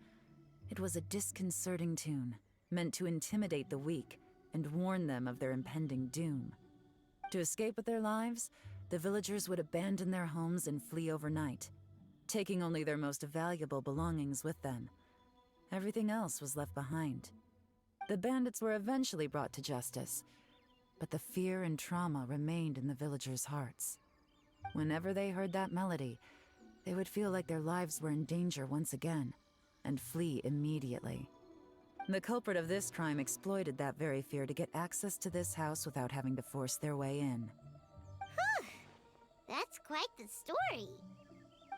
Speaker 11: It was a disconcerting tune, meant to intimidate the weak and warn them of their impending doom. To escape with their lives, the villagers would abandon their homes and flee overnight, taking only their most valuable belongings with them. Everything else was left behind. The bandits were eventually brought to justice, but the fear and trauma remained in the villagers' hearts. Whenever they heard that melody, they would feel like their lives were in danger once again, and flee immediately. The culprit of this crime exploited that very fear to get access to this house without having to force their way in.
Speaker 1: Whew! That's quite the story.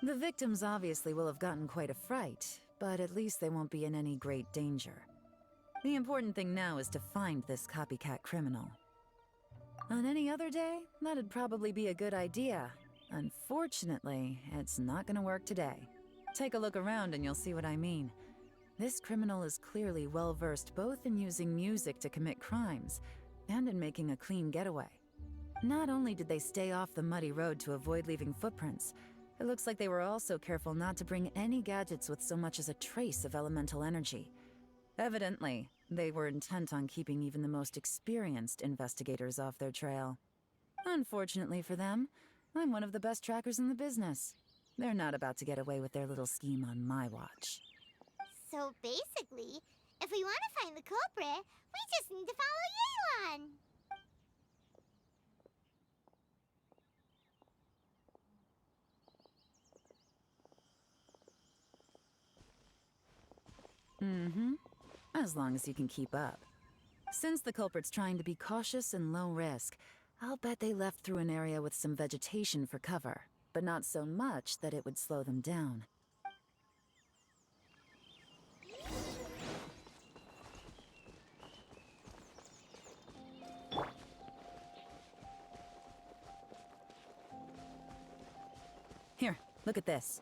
Speaker 11: The victims obviously will have gotten quite a fright, but at least they won't be in any great danger. The important thing now is to find this copycat criminal. On any other day, that'd probably be a good idea. Unfortunately, it's not gonna work today. Take a look around and you'll see what I mean. This criminal is clearly well-versed both in using music to commit crimes and in making a clean getaway. Not only did they stay off the muddy road to avoid leaving footprints, it looks like they were also careful not to bring any gadgets with so much as a trace of elemental energy. Evidently, they were intent on keeping even the most experienced investigators off their trail. Unfortunately for them, I'm one of the best trackers in the business. They're not about to get away with their little scheme on my watch.
Speaker 1: So basically, if we want to find the culprit, we just need to follow Yelan.
Speaker 11: As long as you can keep up. Since the culprit's trying to be cautious and low risk, I'll bet they left through an area with some vegetation for cover, but not so much that it would slow them down. Here, look at this.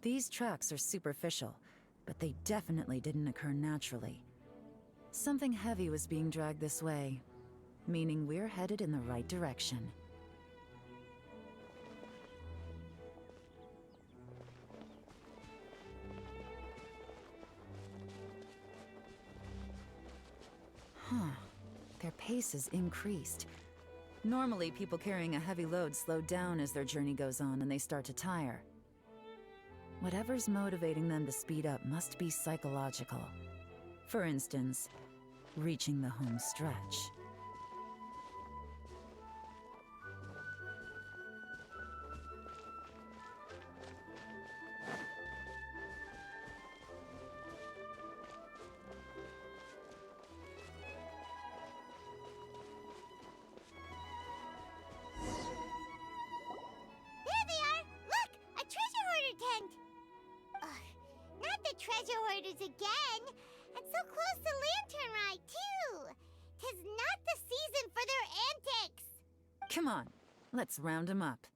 Speaker 11: These tracks are superficial, but they definitely didn't occur naturally. Something heavy was being dragged this way, meaning we're headed in the right direction. Their pace is increased. Normally, people carrying a heavy load slow down as their journey goes on and they start to tire. Whatever's motivating them to speed up must be psychological. For instance, reaching the home stretch.
Speaker 1: There they are! Look! A treasure hoarder tent! Ugh, not the treasure hoarders again! And so close to Lantern Ride, too! 'Tis not the season for their antics!
Speaker 11: Come on, let's round them up.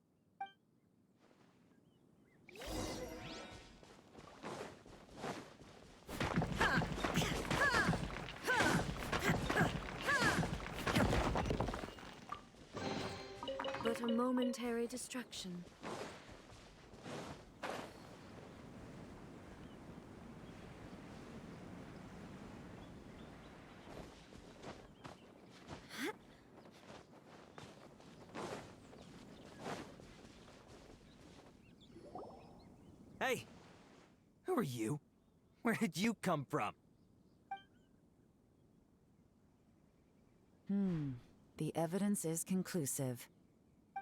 Speaker 5: But a momentary distraction.
Speaker 7: Hey! Who are you? Where did you come from?
Speaker 11: The evidence is conclusive.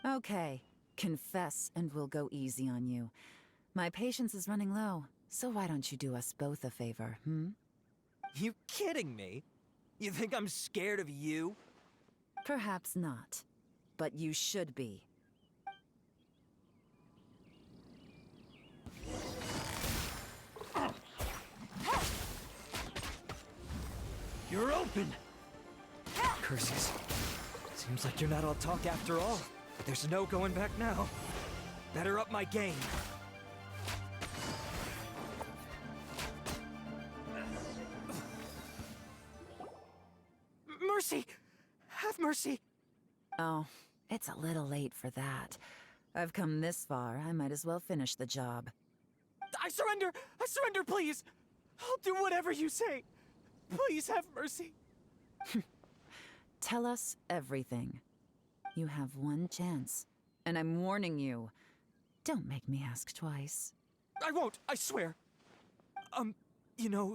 Speaker 11: Okay, confess and we'll go easy on you. My patience is running low, so why don't you do us both a favor,
Speaker 7: You kidding me? You think I'm scared of you?
Speaker 11: Perhaps not, but you should be.
Speaker 7: You're open! Curses. Seems like you're not all talk after all, but there's no going back now. Better up my game. Mercy! Have mercy!
Speaker 11: Oh, it's a little late for that. I've come this far, I might as well finish the job.
Speaker 7: I surrender! I surrender, please! I'll do whatever you say. Please have mercy.
Speaker 11: Tell us everything. You have one chance, and I'm warning you. Don't make me ask twice.
Speaker 7: I won't, I swear.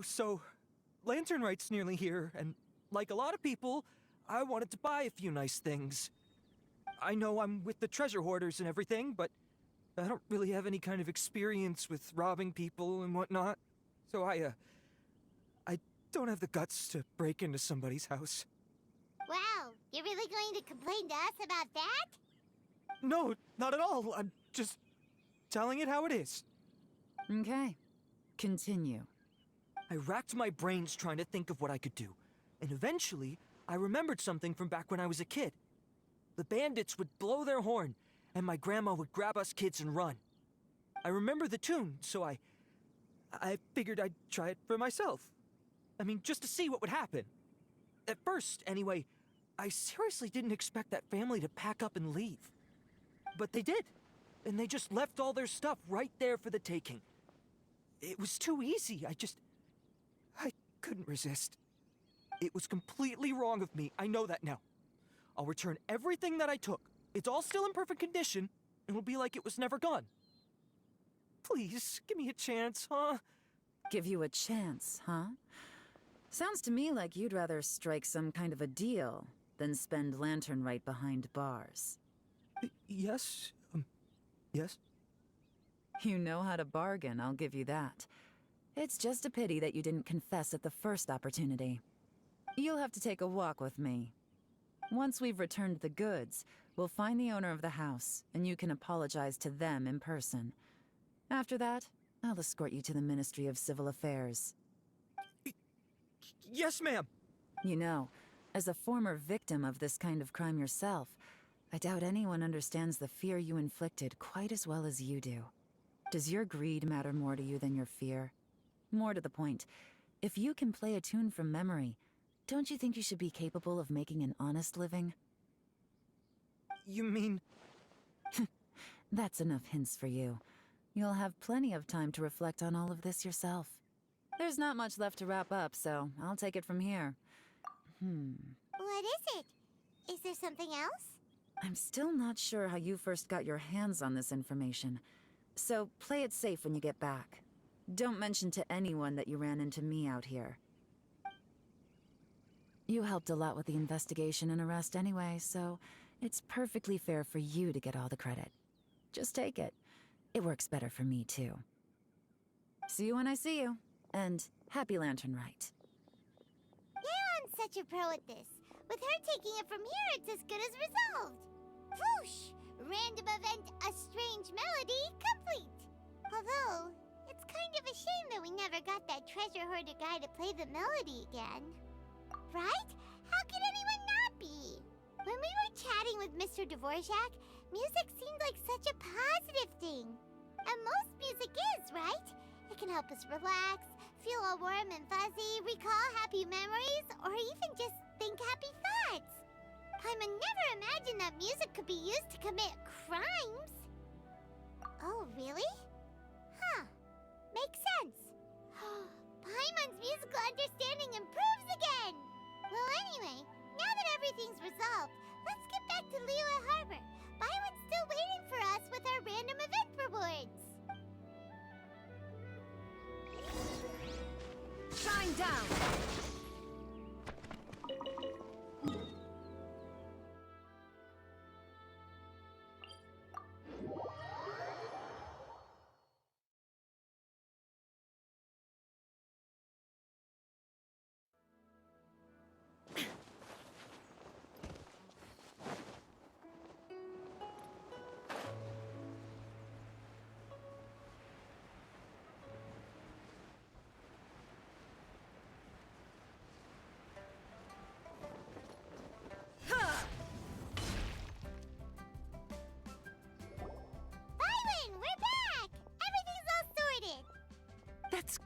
Speaker 7: So Lantern Right's nearly here, and like a lot of people, I wanted to buy a few nice things. I know I'm with the treasure hoarders and everything, but I don't really have any kind of experience with robbing people and whatnot. So I don't have the guts to break into somebody's house.
Speaker 1: Wow, you're really going to complain to us about that?
Speaker 7: No, not at all. I'm just telling it how it is.
Speaker 11: Okay, continue.
Speaker 7: I racked my brains trying to think of what I could do, and eventually, I remembered something from back when I was a kid. The bandits would blow their horn, and my grandma would grab us kids and run. I remember the tune, so I figured I'd try it for myself. I mean, just to see what would happen. At first, anyway, I seriously didn't expect that family to pack up and leave. But they did, and they just left all their stuff right there for the taking. It was too easy, I couldn't resist. It was completely wrong of me, I know that now. I'll return everything that I took. It's all still in perfect condition, and it'll be like it was never gone. Please, give me a chance, huh?
Speaker 11: Give you a chance, huh? Sounds to me like you'd rather strike some kind of a deal than spend Lantern Right behind bars.
Speaker 7: Yes, yes?
Speaker 11: You know how to bargain, I'll give you that. It's just a pity that you didn't confess at the first opportunity. You'll have to take a walk with me. Once we've returned the goods, we'll find the owner of the house, and you can apologize to them in person. After that, I'll escort you to the Ministry of Civil Affairs.
Speaker 7: Yes, ma'am!
Speaker 11: You know, as a former victim of this kind of crime yourself, I doubt anyone understands the fear you inflicted quite as well as you do. Does your greed matter more to you than your fear? More to the point, if you can play a tune from memory, don't you think you should be capable of making an honest living?
Speaker 7: You mean...
Speaker 11: That's enough hints for you. You'll have plenty of time to reflect on all of this yourself. There's not much left to wrap up, so I'll take it from here.
Speaker 1: What is it? Is there something else?
Speaker 11: I'm still not sure how you first got your hands on this information, so play it safe when you get back. Don't mention to anyone that you ran into me out here. You helped a lot with the investigation and arrest anyway, so it's perfectly fair for you to get all the credit. Just take it. It works better for me, too. See you when I see you, and happy Lantern Right.
Speaker 1: Yeon's such a pro at this. With her taking it from here, it's as good as resolved. Whoosh! Random event, a strange melody, complete. Although, it's kind of a shame that we never got that treasure hoarder guy to play the melody again. Right? How could anyone not be? When we were chatting with Mr. Dvorak, music seemed like such a positive thing. And most music is, right? It can help us relax, feel all warm and fuzzy, recall happy memories, or even just think happy thoughts. Paimon never imagined that music could be used to commit crimes. Oh, really? Huh. Makes sense. Paimon's musical understanding improves again! Well, anyway, now that everything's resolved, let's get back to Liyue Harbor. Paimon's still waiting for us with our random event rewards.
Speaker 9: Shine down!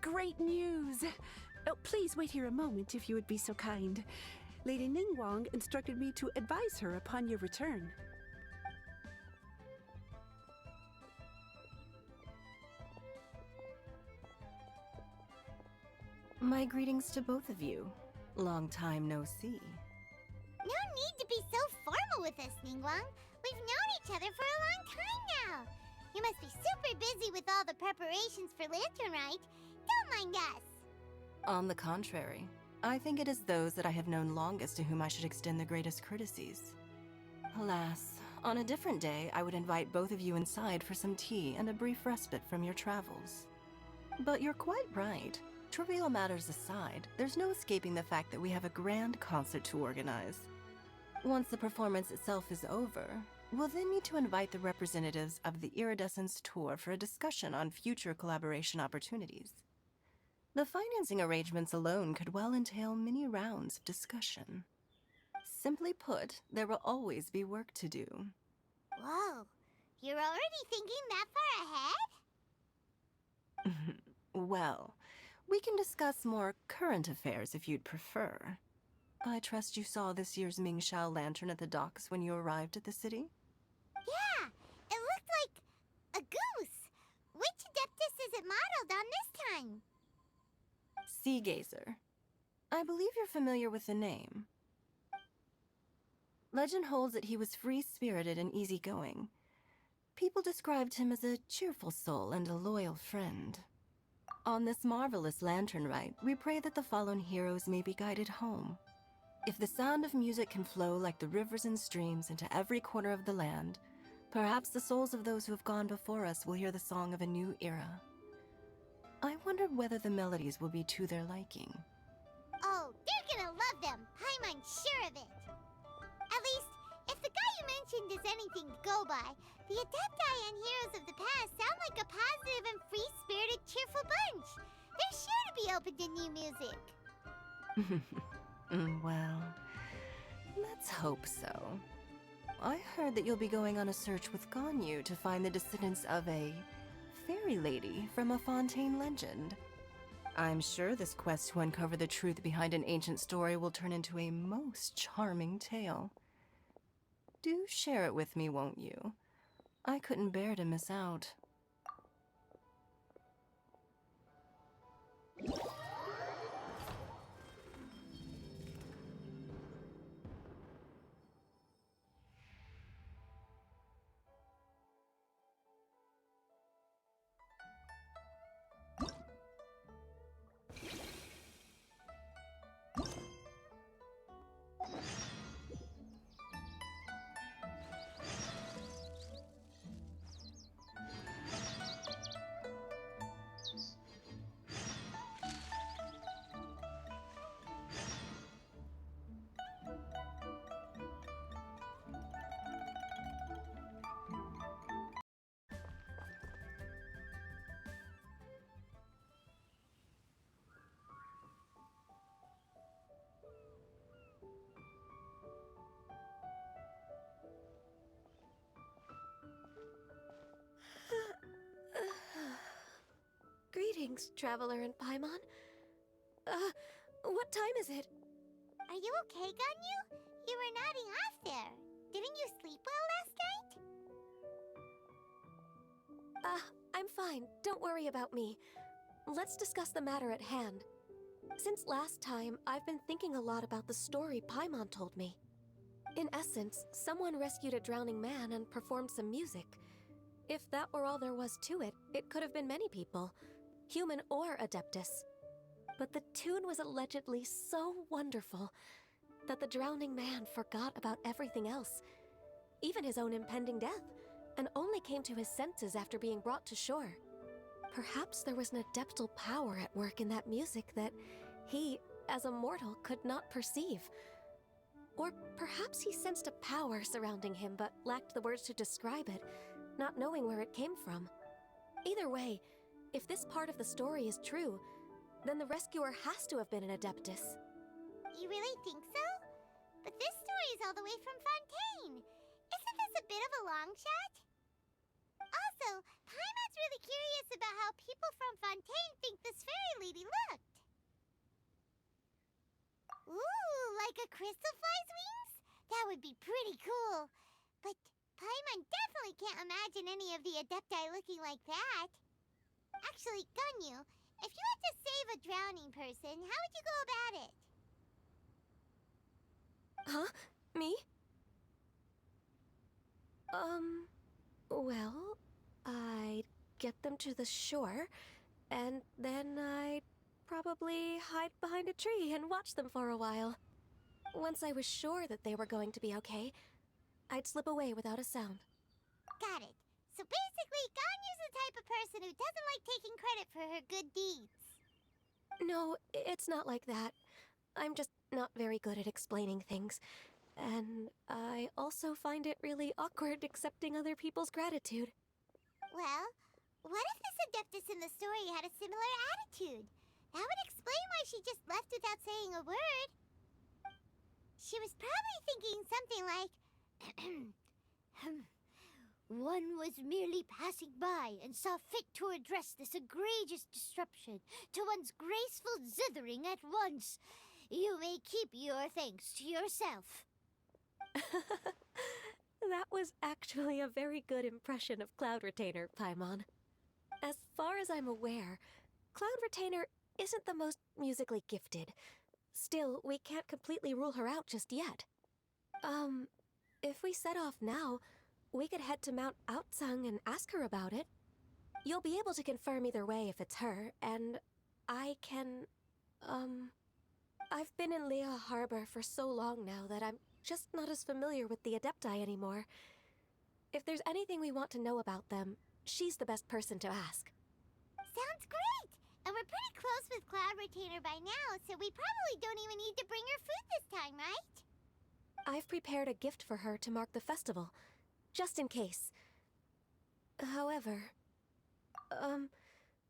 Speaker 12: great news! Oh, please wait here a moment if you would be so kind. Lady Ningguang instructed me to advise her upon your return.
Speaker 13: My greetings to both of you. Long time no see.
Speaker 1: No need to be so formal with us, Ningguang. We've known each other for a long time now. You must be super busy with all the preparations for Lantern Rite. Don't mind us.
Speaker 13: On the contrary, I think it is those that I have known longest to whom I should extend the greatest courtesies. Alas, on a different day, I would invite both of you inside for some tea and a brief respite from your travels. But you're quite right. Trivial matters aside, there's no escaping the fact that we have a grand concert to organize. Once the performance itself is over, we'll then need to invite the representatives of the Iridescence Tour for a discussion on future collaboration opportunities. The financing arrangements alone could well entail many rounds of discussion. Simply put, there will always be work to do.
Speaker 1: Whoa, you're already thinking that far ahead?
Speaker 13: Well, we can discuss more current affairs if you'd prefer. I trust you saw this year's Mingxiao lantern at the docks when you arrived at the city?
Speaker 1: Yeah, it looked like a goose. Which Adeptus is it modeled on this time?
Speaker 13: Sea Gazer. I believe you're familiar with the name. Legend holds that he was free-spirited and easygoing. People described him as a cheerful soul and a loyal friend. On this marvelous lantern rite, we pray that the fallen heroes may be guided home. If the sound of music can flow like the rivers and streams into every corner of the land, perhaps the souls of those who have gone before us will hear the song of a new era. I wondered whether the melodies will be to their liking.
Speaker 1: Oh, they're gonna love them. I'm sure of it. At least, if the guy you mentioned is anything to go by, the Adepti and Heroes of the Past sound like a positive and free-spirited, cheerful bunch. They're sure to be open to new music.
Speaker 13: Well, let's hope so. I heard that you'll be going on a search with Ganyu to find the descendants of a fairy lady from a Fontaine legend. I'm sure this quest to uncover the truth behind an ancient story will turn into a most charming tale. Do share it with me, won't you? I couldn't bear to miss out.
Speaker 8: Greetings, Traveler and Paimon. What time is it?
Speaker 1: Are you okay, Ganyu? You were nodding off there. Didn't you sleep well last night?
Speaker 8: I'm fine. Don't worry about me. Let's discuss the matter at hand. Since last time, I've been thinking a lot about the story Paimon told me. In essence, someone rescued a drowning man and performed some music. If that were all there was to it, it could have been many people, human or Adeptus. But the tune was allegedly so wonderful that the drowning man forgot about everything else, even his own impending death, and only came to his senses after being brought to shore. Perhaps there was an adeptal power at work in that music that he, as a mortal, could not perceive. Or perhaps he sensed a power surrounding him but lacked the words to describe it, not knowing where it came from. Either way, if this part of the story is true, then the rescuer has to have been an Adeptus.
Speaker 1: You really think so? But this story is all the way from Fontaine. Isn't this a bit of a long shot? Also, Paimon's really really curious about how people from Fontaine think this fairy lady looked. Ooh, like a crystal fly's wings? That would be pretty cool. But Paimon definitely can't imagine any of the Adepti looking like that. Actually, Ganyu, if you had to save a drowning person, how would you go about it?
Speaker 8: Huh? Me? Well, I'd get them to the shore, and then I'd probably hide behind a tree and watch them for a while. Once I was sure that they were going to be okay, I'd slip away without a sound.
Speaker 1: Got it. So basically, Ganyu's the type of person who doesn't like taking credit for her good deeds.
Speaker 8: No, it's not like that. I'm just not very good at explaining things. And I also find it really awkward accepting other people's gratitude.
Speaker 1: Well, what if this Adeptus in the story had a similar attitude? That would explain why she just left without saying a word. She was probably thinking something like, one was merely passing by and saw fit to address this egregious disruption to one's graceful zithering at once. You may keep your thanks to yourself.
Speaker 8: That was actually a very good impression of Cloud Retainer, Paimon. As far as I'm aware, Cloud Retainer isn't the most musically gifted. Still, we can't completely rule her out just yet. If we set off now, we could head to Mount Outsung and ask her about it. You'll be able to confirm either way if it's her, and I can, I've been in Lea Harbor for so long now that I'm just not as familiar with the Adepti anymore. If there's anything we want to know about them, she's the best person to ask.
Speaker 1: Sounds great! And we're pretty close with Cloud Retainer by now, so we probably don't even need to bring her food this time, right?
Speaker 8: I've prepared a gift for her to mark the festival, just in case. However,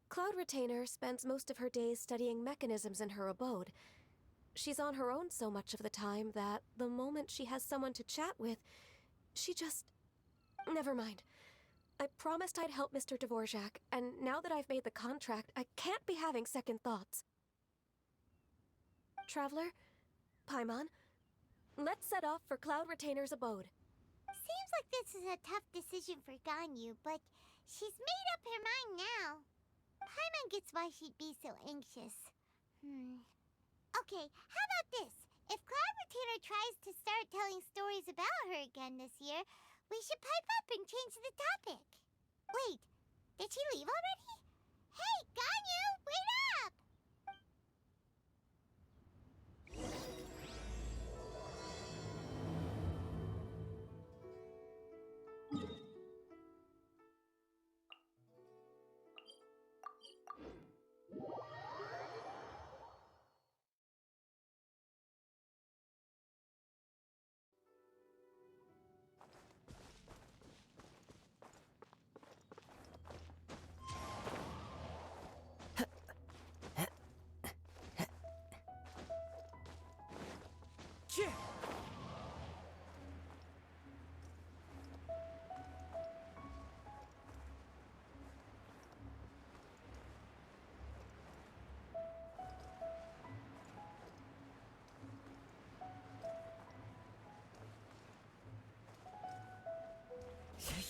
Speaker 8: Cloud Retainer spends most of her days studying mechanisms in her abode. She's on her own so much of the time that the moment she has someone to chat with, she just... Never mind. I promised I'd help Mr. Dvorak, and now that I've made the contract, I can't be having second thoughts. Traveler, Paimon, let's set off for Cloud Retainer's abode.
Speaker 1: Seems like this is a tough decision for Ganyu, but she's made up her mind now. Paimon gets why she'd be so anxious. Okay, how about this? If Cloud Retainer tries to start telling stories about her again this year, we should pipe up and change the topic. Wait, did she leave already? Hey, Ganyu, wait up!
Speaker 7: Yeah.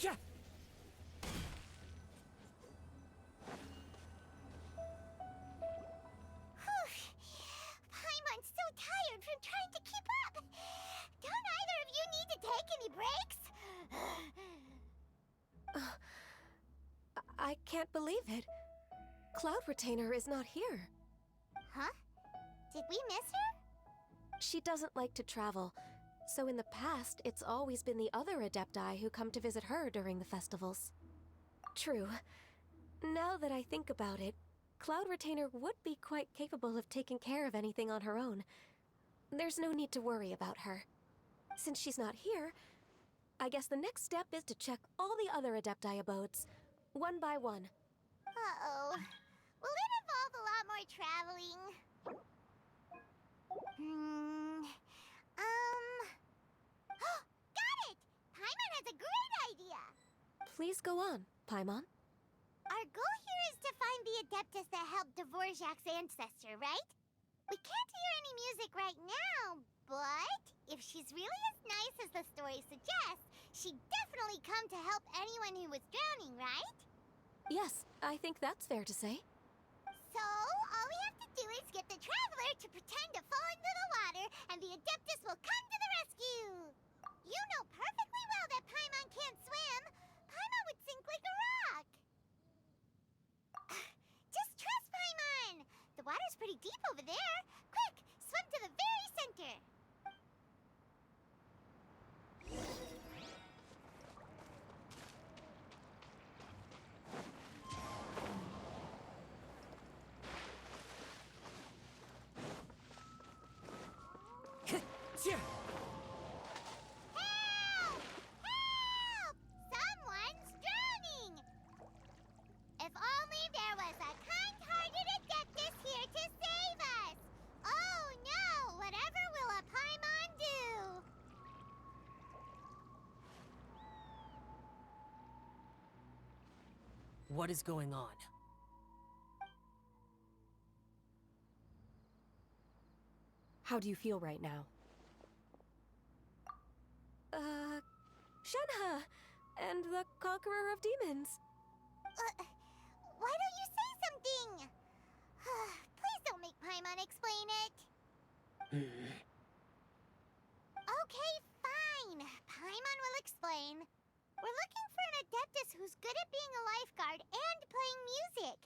Speaker 7: Yeah.
Speaker 1: Paimon's so tired from trying to keep up. Don't either of you need to take any breaks?
Speaker 8: I can't believe it. Cloud Retainer is not here.
Speaker 1: Huh? Did we miss her?
Speaker 8: She doesn't like to travel, so in the past, it's always been the other Adepti who come to visit her during the festivals. True. Now that I think about it, Cloud Retainer would be quite capable of taking care of anything on her own. There's no need to worry about her. Since she's not here, I guess the next step is to check all the other Adepti abodes, one by one.
Speaker 1: Uh-oh. Will it involve a lot more traveling? Got it! Paimon has a great idea!
Speaker 8: Please go on, Paimon.
Speaker 1: I Our goal here is to find the Adeptus that helped Dvorak's ancestor, right? We can't hear any music right now, but if she's really as nice as the story suggests, she'd definitely come to help anyone who was drowning, right?
Speaker 8: Yes, I think that's fair to say.
Speaker 1: So, all we have to do is get the Traveler to pretend to fall into the water, and the Adeptus will come to the rescue! You know perfectly well that Paimon can't swim! Paimon would sink like a rock! Just trust Paimon! The water's pretty deep over there. Quick, swim to the very center!
Speaker 7: Yeah.
Speaker 1: Help! Help! Someone's drowning! If only there was a kind-hearted Adeptus here to save us! Oh no! Whatever will a Paimon do?
Speaker 14: What is going on?
Speaker 8: How do you feel right now? Shenhe! And the Conqueror of Demons!
Speaker 1: Why don't you say something? Please don't make Paimon explain it. Okay, fine. Paimon will explain. We're looking for an Adeptus who's good at being a lifeguard and playing music.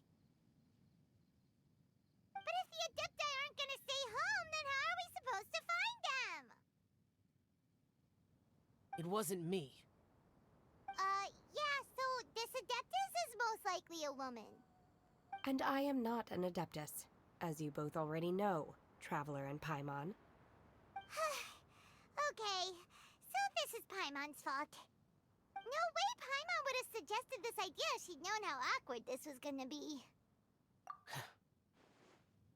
Speaker 1: But if the Adepti aren't gonna stay home, then how are we supposed to find them?
Speaker 14: It wasn't me.
Speaker 1: Yeah, so this Adeptus is most likely a woman.
Speaker 8: And I am not an Adeptus, as you both already know, Traveler and Paimon.
Speaker 1: Okay, so this is Paimon's fault. No way Paimon would have suggested this idea if she'd known how awkward this was gonna be.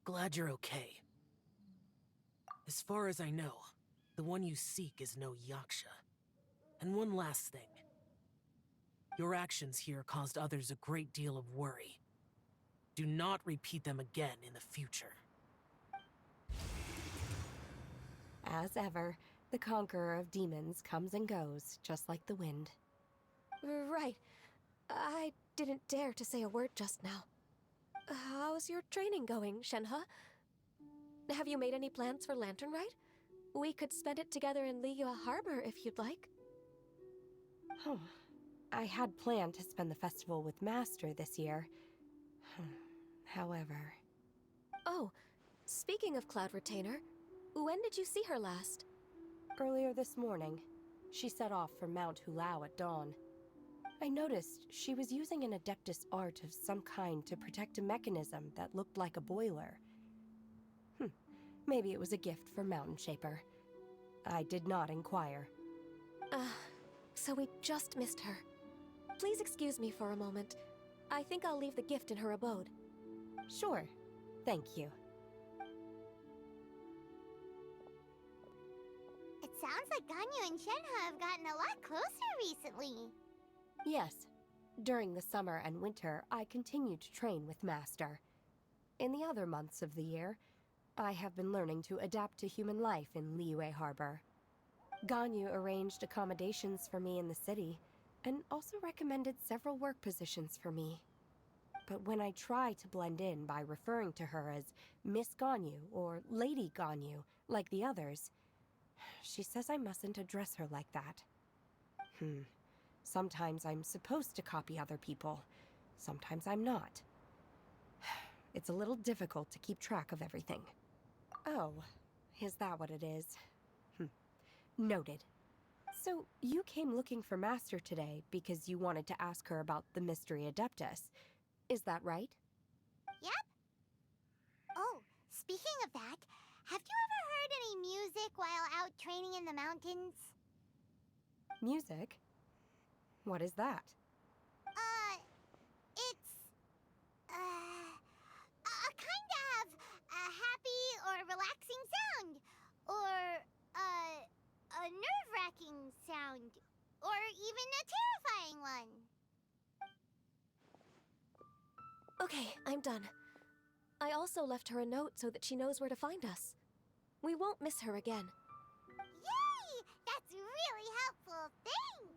Speaker 14: Glad you're okay. As far as I know, the one you seek is no Yaksha. And one last thing. Your actions here caused others a great deal of worry. Do not repeat them again in the future.
Speaker 8: As ever, the Conqueror of Demons comes and goes, just like the wind. Right. I didn't dare to say a word just now. How's your training going, Shenhe? Have you made any plans for Lantern Rite? We could spend it together in Liyue Harbor if you'd like. I had planned to spend the festival with Master this year. However... Oh, speaking of Cloud Retainer, when did you see her last? Earlier this morning. She set off for Mount Hulao at dawn. I noticed she was using an Adeptus art of some kind to protect a mechanism that looked like a boiler. Maybe it was a gift for Mountain Shaper. I did not inquire. So we just missed her. Please excuse me for a moment. I think I'll leave the gift in her abode. Sure. Thank you.
Speaker 1: It sounds like Ganyu and Shenhe have gotten a lot closer recently.
Speaker 8: Yes. During the summer and winter, I continue to train with Master. In the other months of the year, I have been learning to adapt to human life in Liyue Harbor. Ganyu arranged accommodations for me in the city, and also recommended several work positions for me. But when I try to blend in by referring to her as Miss Ganyu or Lady Ganyu, like the others, she says I mustn't address her like that. Sometimes I'm supposed to copy other people, sometimes I'm not. It's a little difficult to keep track of everything. Oh, is that what it is? Noted. So, you came looking for Master today because you wanted to ask her about the Mystery Adeptus. Is that right?
Speaker 1: Yep. Oh, speaking of that, have you ever heard any music while out training in the mountains?
Speaker 8: Music? What is that?
Speaker 1: It's... a kind of a happy or relaxing sound. Or, a nerve-wracking sound. Or even a terrifying one.
Speaker 8: Okay, I'm done. I also left her a note so that she knows where to find us. We won't miss her again.
Speaker 1: Yay! That's really helpful. Thanks!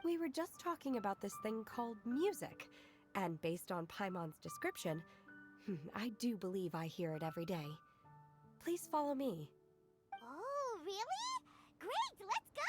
Speaker 5: We were just talking about this thing called music, and based on Paimon's description, I do believe I hear it every day. Please follow me.
Speaker 1: Oh, really? Great, let's go!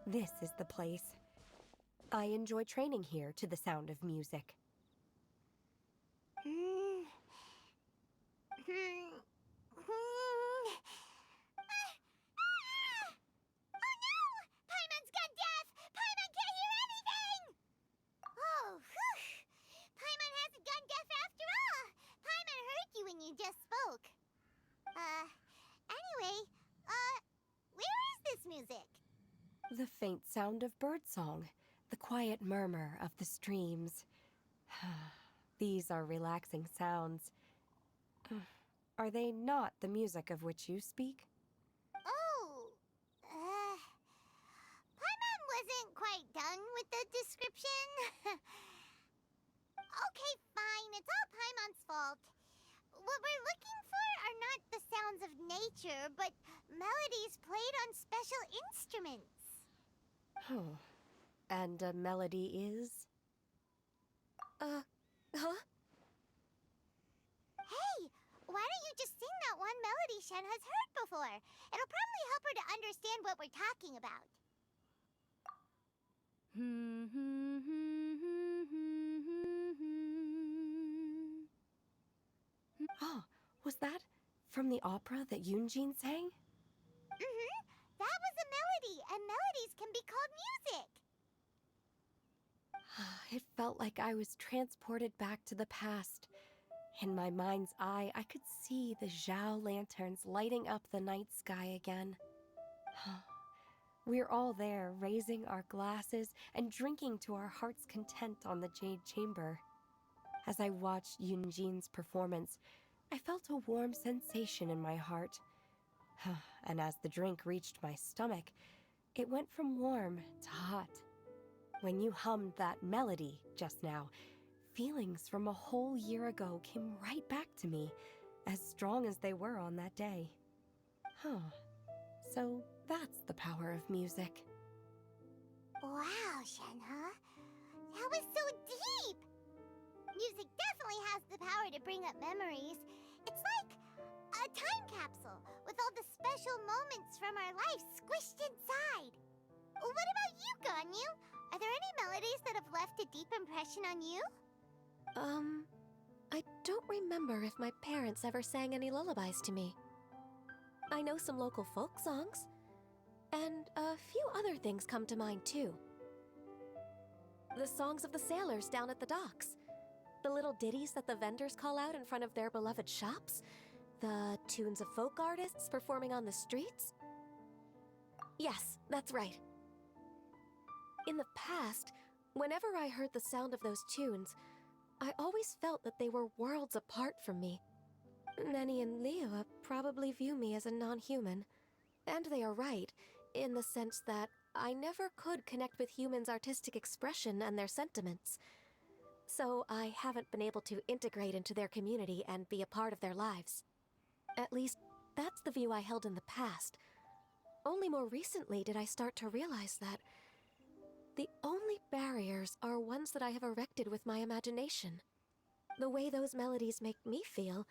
Speaker 5: This is the place. I enjoy training here to the sound of music.
Speaker 1: Oh no! Paimon's gone deaf! Paimon can't hear anything! Oh, whew! Paimon hasn't gone deaf after all! Paimon heard you when you just spoke. Anyway, where is this music?
Speaker 5: The faint sound of birdsong, the quiet murmur of the streams. These are relaxing sounds. Are they not the music of which you speak?
Speaker 1: Oh, Paimon wasn't quite done with the description. Okay, fine, it's all Paimon's fault. What we're looking for are not the sounds of nature, but melodies played on special instruments.
Speaker 5: Oh, and a melody is?
Speaker 8: Huh?
Speaker 1: Hey, why don't you just sing that one melody Shen has heard before? It'll probably help her to understand what we're talking about.
Speaker 5: Oh, was that from the opera that Yunjin sang?
Speaker 1: That was a melody, and melodies can be called music.
Speaker 5: It felt like I was transported back to the past. In my mind's eye, I could see the Zhao lanterns lighting up the night sky again. We're all there, raising our glasses and drinking to our heart's content on the Jade Chamber. As I watched Yunjin's performance, I felt a warm sensation in my heart. And as the drink reached my stomach, it went from warm to hot. When you hummed that melody just now, feelings from a whole year ago came right back to me, as strong as they were on that day. So that's the power of music.
Speaker 1: Wow, Shenhe. That was so deep! Music definitely has the power to bring up memories. It's like a time capsule with all the special moments from our life squished inside. What about you, Ganyu? Are there any melodies that have left a deep impression on you?
Speaker 8: I don't remember if my parents ever sang any lullabies to me. I know some local folk songs, and a few other things come to mind too. The songs of the sailors down at the docks, the little ditties that the vendors call out in front of their beloved shops, the tunes of folk artists performing on the streets. Yes, that's right. In the past, whenever I heard the sound of those tunes, I always felt that they were worlds apart from me. Nenny and Liyue probably view me as a non-human. And they are right, in the sense that I never could connect with humans' artistic expression and their sentiments. So I haven't been able to integrate into their community and be a part of their lives. At least, that's the view I held in the past. Only more recently did I start to realize that the only barriers are ones that I have erected with my imagination. The way those melodies make me feel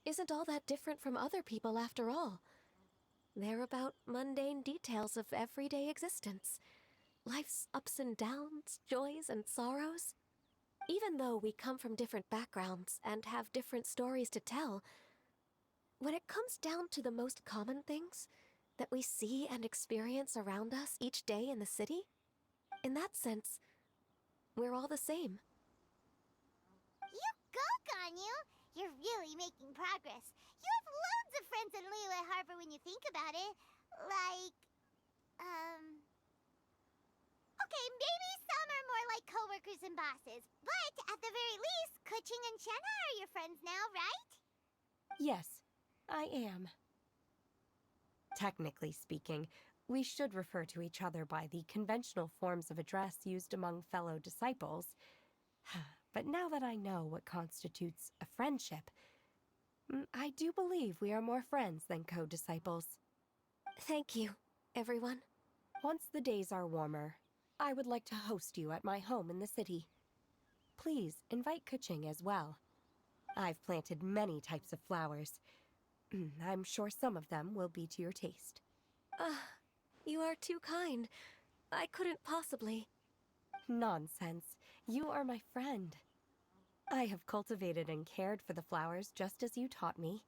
Speaker 8: isn't all that different from other people after all. They're about mundane details of everyday existence. Life's ups and downs, joys and sorrows. Even though we come from different backgrounds and have different stories to tell, when it comes down to the most common things that we see and experience around us each day in the city, in that sense, we're all the same.
Speaker 1: You go, Ganyu! You're really making progress. You have loads of friends in Liyue Harbor when you think about it. Like, okay, maybe some are more like coworkers and bosses, but at the very least, Kuching and Shenna are your friends now, right?
Speaker 15: Yes, I am. Technically speaking, we should refer to each other by the conventional forms of address used among fellow disciples. But now that I know what constitutes a friendship, I do believe we are more friends than co-disciples.
Speaker 8: Thank you, everyone.
Speaker 15: Once the days are warmer, I would like to host you at my home in the city. Please invite Kuching as well. I've planted many types of flowers. I'm sure some of them will be to your taste.
Speaker 8: You are too kind. I couldn't possibly.
Speaker 15: Nonsense. You are my friend. I have cultivated and cared for the flowers just as you taught me.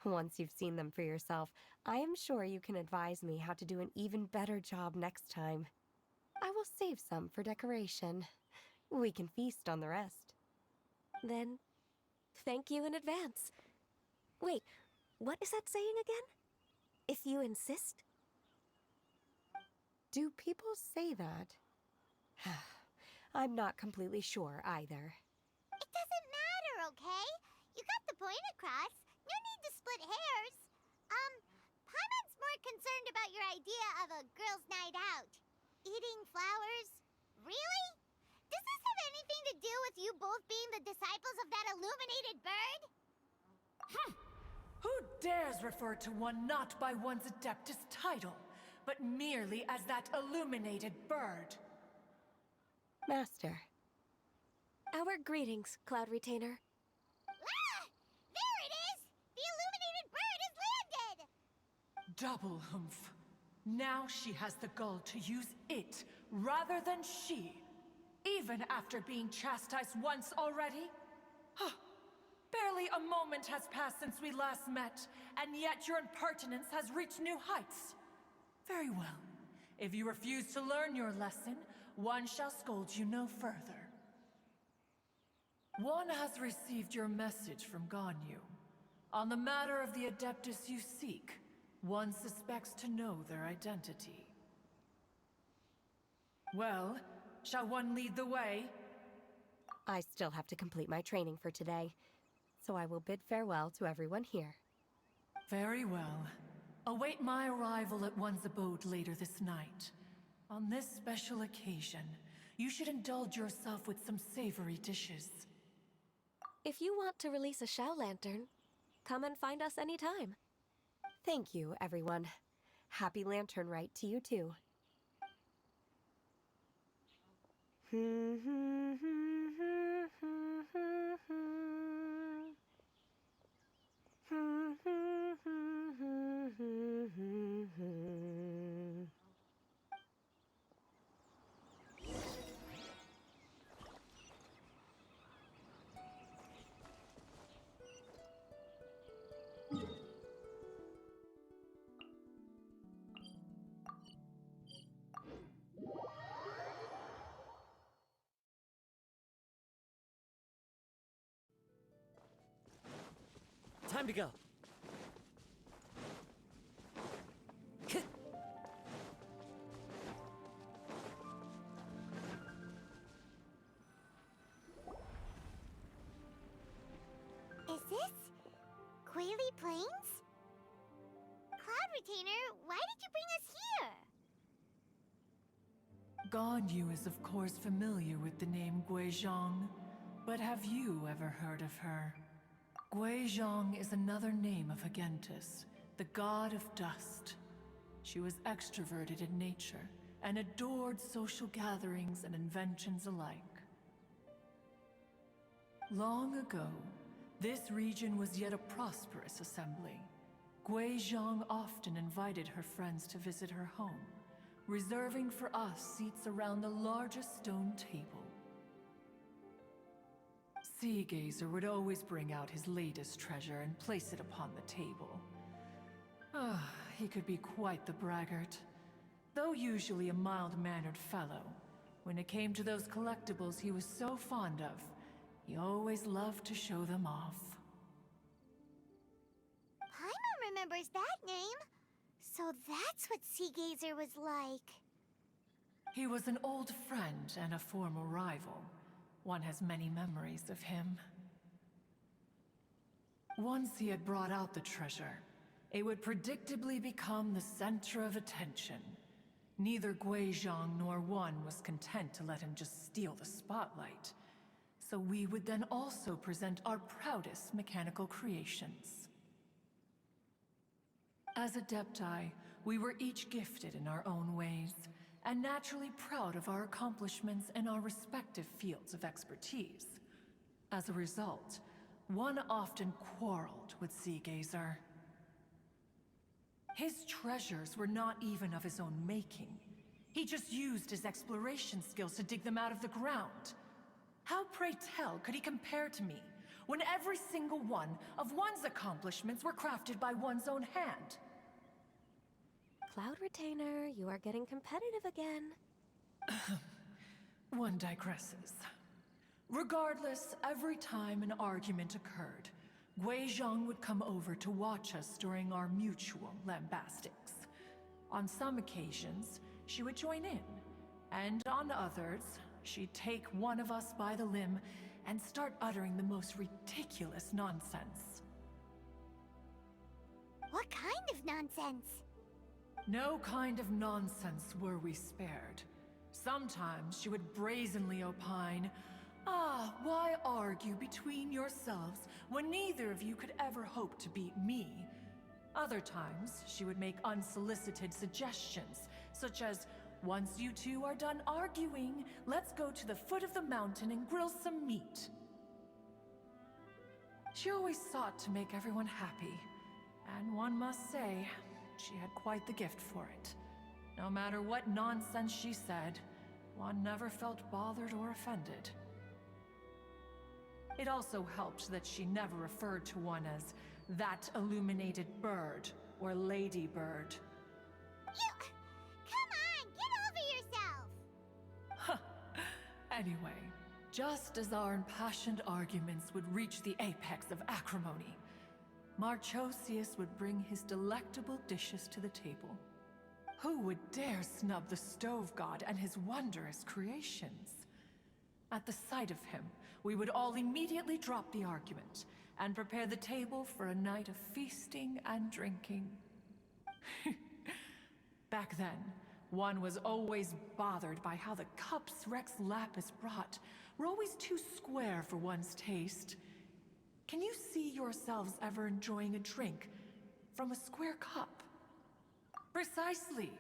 Speaker 15: Once you've seen them for yourself, I am sure you can advise me how to do an even better job next time. I will save some for decoration. We can feast on the rest.
Speaker 8: Then, thank you in advance. Wait, what is that saying again? If you insist?
Speaker 15: Do people say that? I'm not completely sure either.
Speaker 1: It doesn't matter, okay? You got the point across. No need to split hairs. Paimon's more concerned about your idea of a girls' night out. Eating flowers? Really? Does this have anything to do with you both being the disciples of that illuminated bird?
Speaker 16: Who dares refer to one not by one's Adeptus title, but merely as that illuminated bird?
Speaker 15: Master.
Speaker 8: Our greetings, Cloud Retainer.
Speaker 1: Ah! There it is! The illuminated bird has landed!
Speaker 16: Double humph. Now she has the gall to use it rather than she. Even after being chastised once already? Barely a moment has passed since we last met, and yet your impertinence has reached new heights. Very well. If you refuse to learn your lesson, one shall scold you no further. One has received your message from Ganyu. On the matter of the Adeptus you seek, one suspects to know their identity. Well, shall one lead the way?
Speaker 15: I still have to complete my training for today, so I will bid farewell to everyone here.
Speaker 16: Very well. Await my arrival at one's abode later this night. On this special occasion, you should indulge yourself with some savory dishes.
Speaker 8: If you want to release a Shao Lantern, come and find us anytime.
Speaker 15: Thank you, everyone. Happy Lantern Rite to you too.
Speaker 14: Time to go.
Speaker 1: Is this Quaily Plains? Cloud Retainer, why did you bring us here?
Speaker 16: Ganyu is of course familiar with the name Guizhong, but have you ever heard of her? Guizhong is another name of Agentis, the god of dust. She was extroverted in nature and adored social gatherings and inventions alike. Long ago, this region was yet a prosperous assembly. Guizhong often invited her friends to visit her home, reserving for us seats around the largest stone table. Sea Gazer would always bring out his latest treasure and place it upon the table. He could be quite the braggart. Though usually a mild-mannered fellow, when it came to those collectibles he was so fond of, he always loved to show them off.
Speaker 1: Paimon remembers that name. So that's what Sea Gazer was like.
Speaker 16: He was an old friend and a former rival. One has many memories of him. Once he had brought out the treasure, it would predictably become the center of attention. Neither Guizhong nor One was content to let him just steal the spotlight. So we would then also present our proudest mechanical creations. As Adepti, we were each gifted in our own ways, and naturally proud of our accomplishments in our respective fields of expertise. As a result, One often quarreled with Sea Gazer. His treasures were not even of his own making. He just used his exploration skills to dig them out of the ground. How, pray tell, could he compare to me, when every single one of One's accomplishments were crafted by one's own hand?
Speaker 15: Cloud Retainer, you are getting competitive again.
Speaker 16: One digresses. Regardless, every time an argument occurred, Guizhong would come over to watch us during our mutual lambastics. On some occasions, she would join in, and on others, she'd take one of us by the limb and start uttering the most ridiculous nonsense.
Speaker 1: What kind of nonsense?
Speaker 16: No kind of nonsense were we spared. Sometimes she would brazenly opine, why argue between yourselves when neither of you could ever hope to beat me? Other times, she would make unsolicited suggestions, such as, once you two are done arguing, let's go to the foot of the mountain and grill some meat. She always sought to make everyone happy, and one must say, she had quite the gift for it. No matter what nonsense she said, One never felt bothered or offended. It also helped that she never referred to One as that illuminated bird or ladybird.
Speaker 1: Come on, get over yourself!
Speaker 16: Anyway, just as our impassioned arguments would reach the apex of acrimony, Marchosius would bring his delectable dishes to the table. Who would dare snub the stove god and his wondrous creations? At the sight of him, we would all immediately drop the argument and prepare the table for a night of feasting and drinking. Back then, One was always bothered by how the cups Rex Lapis brought were always too square for one's taste. Can you see yourselves ever enjoying a drink from a square cup? Precisely.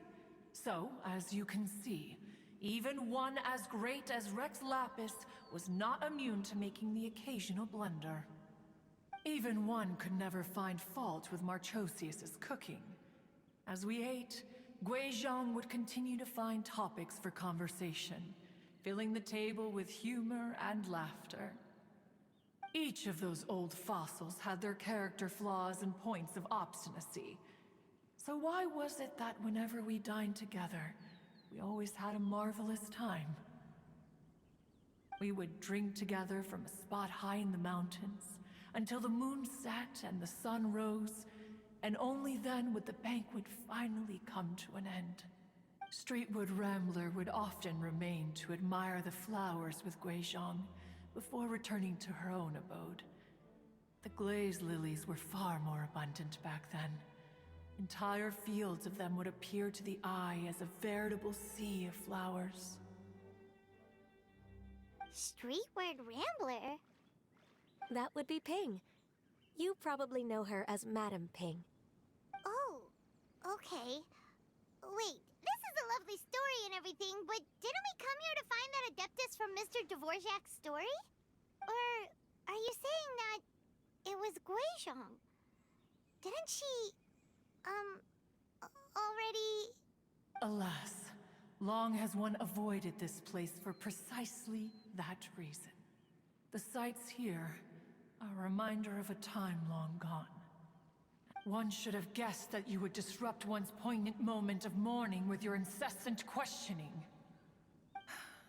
Speaker 16: So, as you can see, even one as great as Rex Lapis was not immune to making the occasional blunder. Even One could never find fault with Marchosius's cooking. As we ate, Guizhong would continue to find topics for conversation, filling the table with humor and laughter. Each of those old fossils had their character flaws and points of obstinacy. So why was it that whenever we dined together, we always had a marvelous time? We would drink together from a spot high in the mountains, until the moon set and the sun rose, and only then would the banquet finally come to an end. Streetwood Rambler would often remain to admire the flowers with Guizhong before returning to her own abode. The glaze lilies were far more abundant back then. Entire fields of them would appear to the eye as a veritable sea of flowers.
Speaker 1: Streetward Rambler?
Speaker 15: That would be Ping. You probably know her as Madam Ping.
Speaker 1: Oh, okay. Wait, this is a lovely story and everything, but didn't we come here to find that Adeptus from Mr. Dvorak's story? Or are you saying that it was Guizhong? Didn't she
Speaker 16: Long has one avoided this place for precisely that reason. The sights here are a reminder of a time long gone. One should have guessed that you would disrupt one's poignant moment of mourning with your incessant questioning.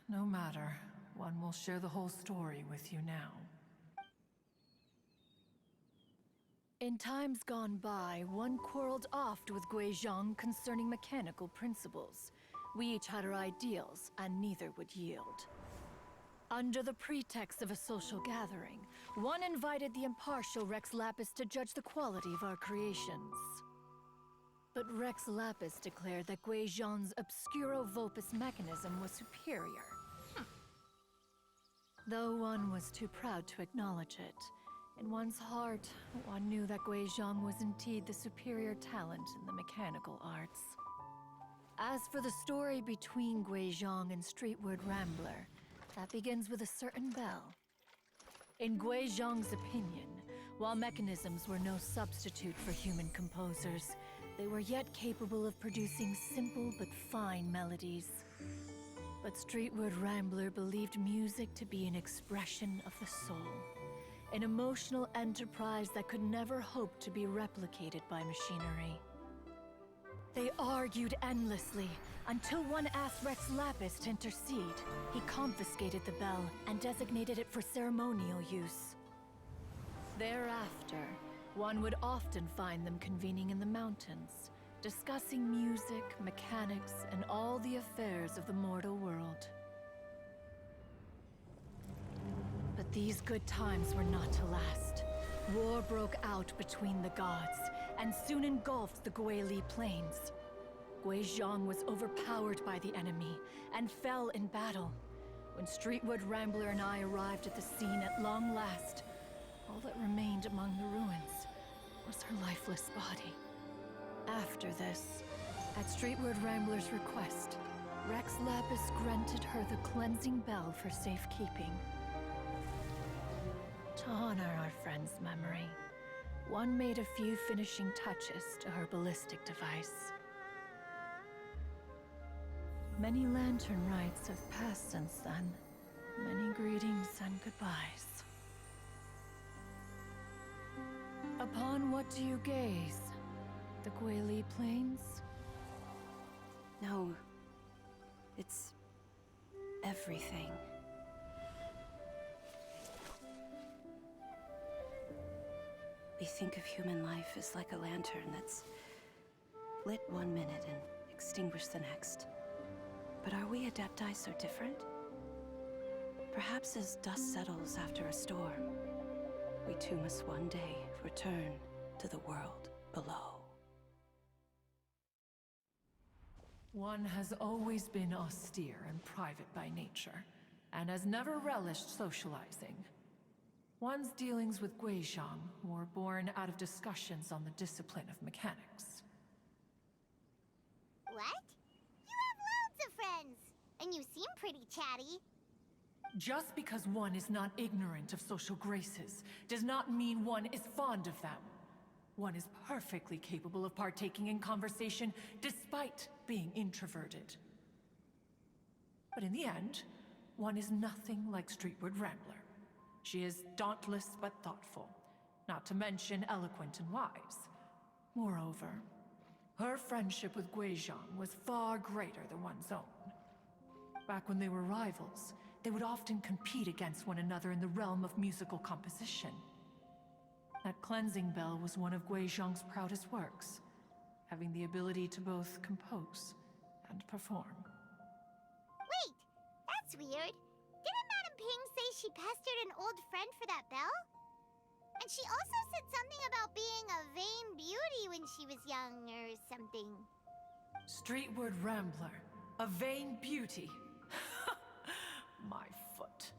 Speaker 16: No matter, one will share the whole story with you now.
Speaker 6: In times gone by, one quarreled oft with Guizhong concerning mechanical principles. We each had our ideals, and neither would yield. Under the pretext of a social gathering, one invited the impartial Rex Lapis to judge the quality of our creations. But Rex Lapis declared that Guizhong's Obscuro Vulpus mechanism was superior. Though one was too proud to acknowledge it, in one's heart, one knew that Guizhong was indeed the superior talent in the mechanical arts. As for the story between Guizhong and Streetward Rambler, that begins with a certain bell. In Guizhong's opinion, while mechanisms were no substitute for human composers, they were yet capable of producing simple but fine melodies. But Streetward Rambler believed music to be an expression of the soul, an emotional enterprise that could never hope to be replicated by machinery. They argued endlessly, until one asked Rex Lapis to intercede. He confiscated the bell and designated it for ceremonial use. Thereafter, one would often find them convening in the mountains, discussing music, mechanics, and all the affairs of the mortal world. But these good times were not to last. War broke out between the gods, and soon engulfed the Guili Plains. Guizhong was overpowered by the enemy, and fell in battle. When Streetwood Rambler and I arrived at the scene at long last, all that remained among the ruins was her lifeless body. After this, at Streetwood Rambler's request, Rex Lapis granted her the cleansing bell for safekeeping. To honor our friend's memory, one made a few finishing touches to her ballistic device. Many lantern rites have passed since then. Many greetings and goodbyes. Upon what do you gaze? The Guili Plains?
Speaker 5: No. It's everything. We think of human life as like a lantern that's lit one minute and extinguished the next. But are we Adepti so different? Perhaps as dust settles after a storm, we too must one day return to the world below.
Speaker 16: One has always been austere and private by nature, and has never relished socializing. One's dealings with Guizhong were born out of discussions on the discipline of mechanics.
Speaker 1: What? You have loads of friends, and you seem pretty chatty.
Speaker 16: Just because one is not ignorant of social graces does not mean one is fond of them. One is perfectly capable of partaking in conversation despite being introverted. But in the end, one is nothing like Streetward Rambler. She is dauntless but thoughtful, not to mention eloquent and wise. Moreover, her friendship with Guizhong was far greater than one's own. Back when they were rivals, they would often compete against one another in the realm of musical composition. That cleansing bell was one of Guizhong's proudest works, having the ability to both compose and perform.
Speaker 1: Wait, that's weird. Didn't Madame Ping say she pestered an old friend for that bell? And she also said something about being a vain beauty when she was young or something.
Speaker 16: Streetward Rambler, a vain beauty. My foot.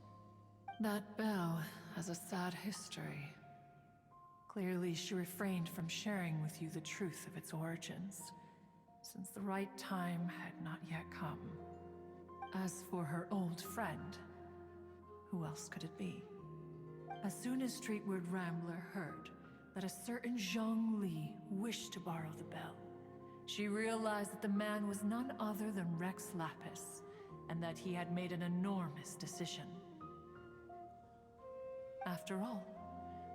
Speaker 16: That bell has a sad history. Clearly, she refrained from sharing with you the truth of its origins, since the right time had not yet come. As for her old friend, who else could it be? As soon as Streetward Rambler heard that a certain Zhong Li wished to borrow the bell, she realized that the man was none other than Rex Lapis, and that he had made an enormous decision. After all,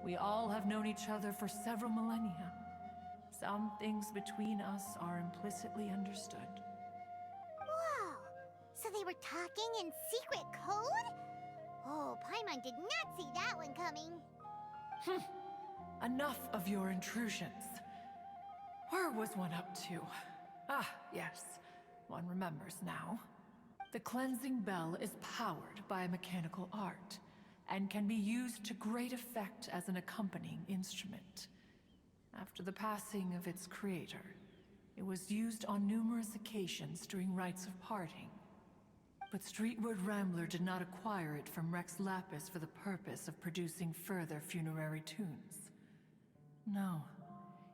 Speaker 16: we all have known each other for several millennia. Some things between us are implicitly understood.
Speaker 1: Whoa! So they were talking in secret code? Oh, Paimon did not see that one coming.
Speaker 16: Enough of your intrusions. Where was one up to? Ah, yes. One remembers now. The cleansing bell is powered by a mechanical art, and can be used to great effect as an accompanying instrument. After the passing of its creator, it was used on numerous occasions during rites of parting. But Streetwood Rambler did not acquire it from Rex Lapis for the purpose of producing further funerary tunes. No.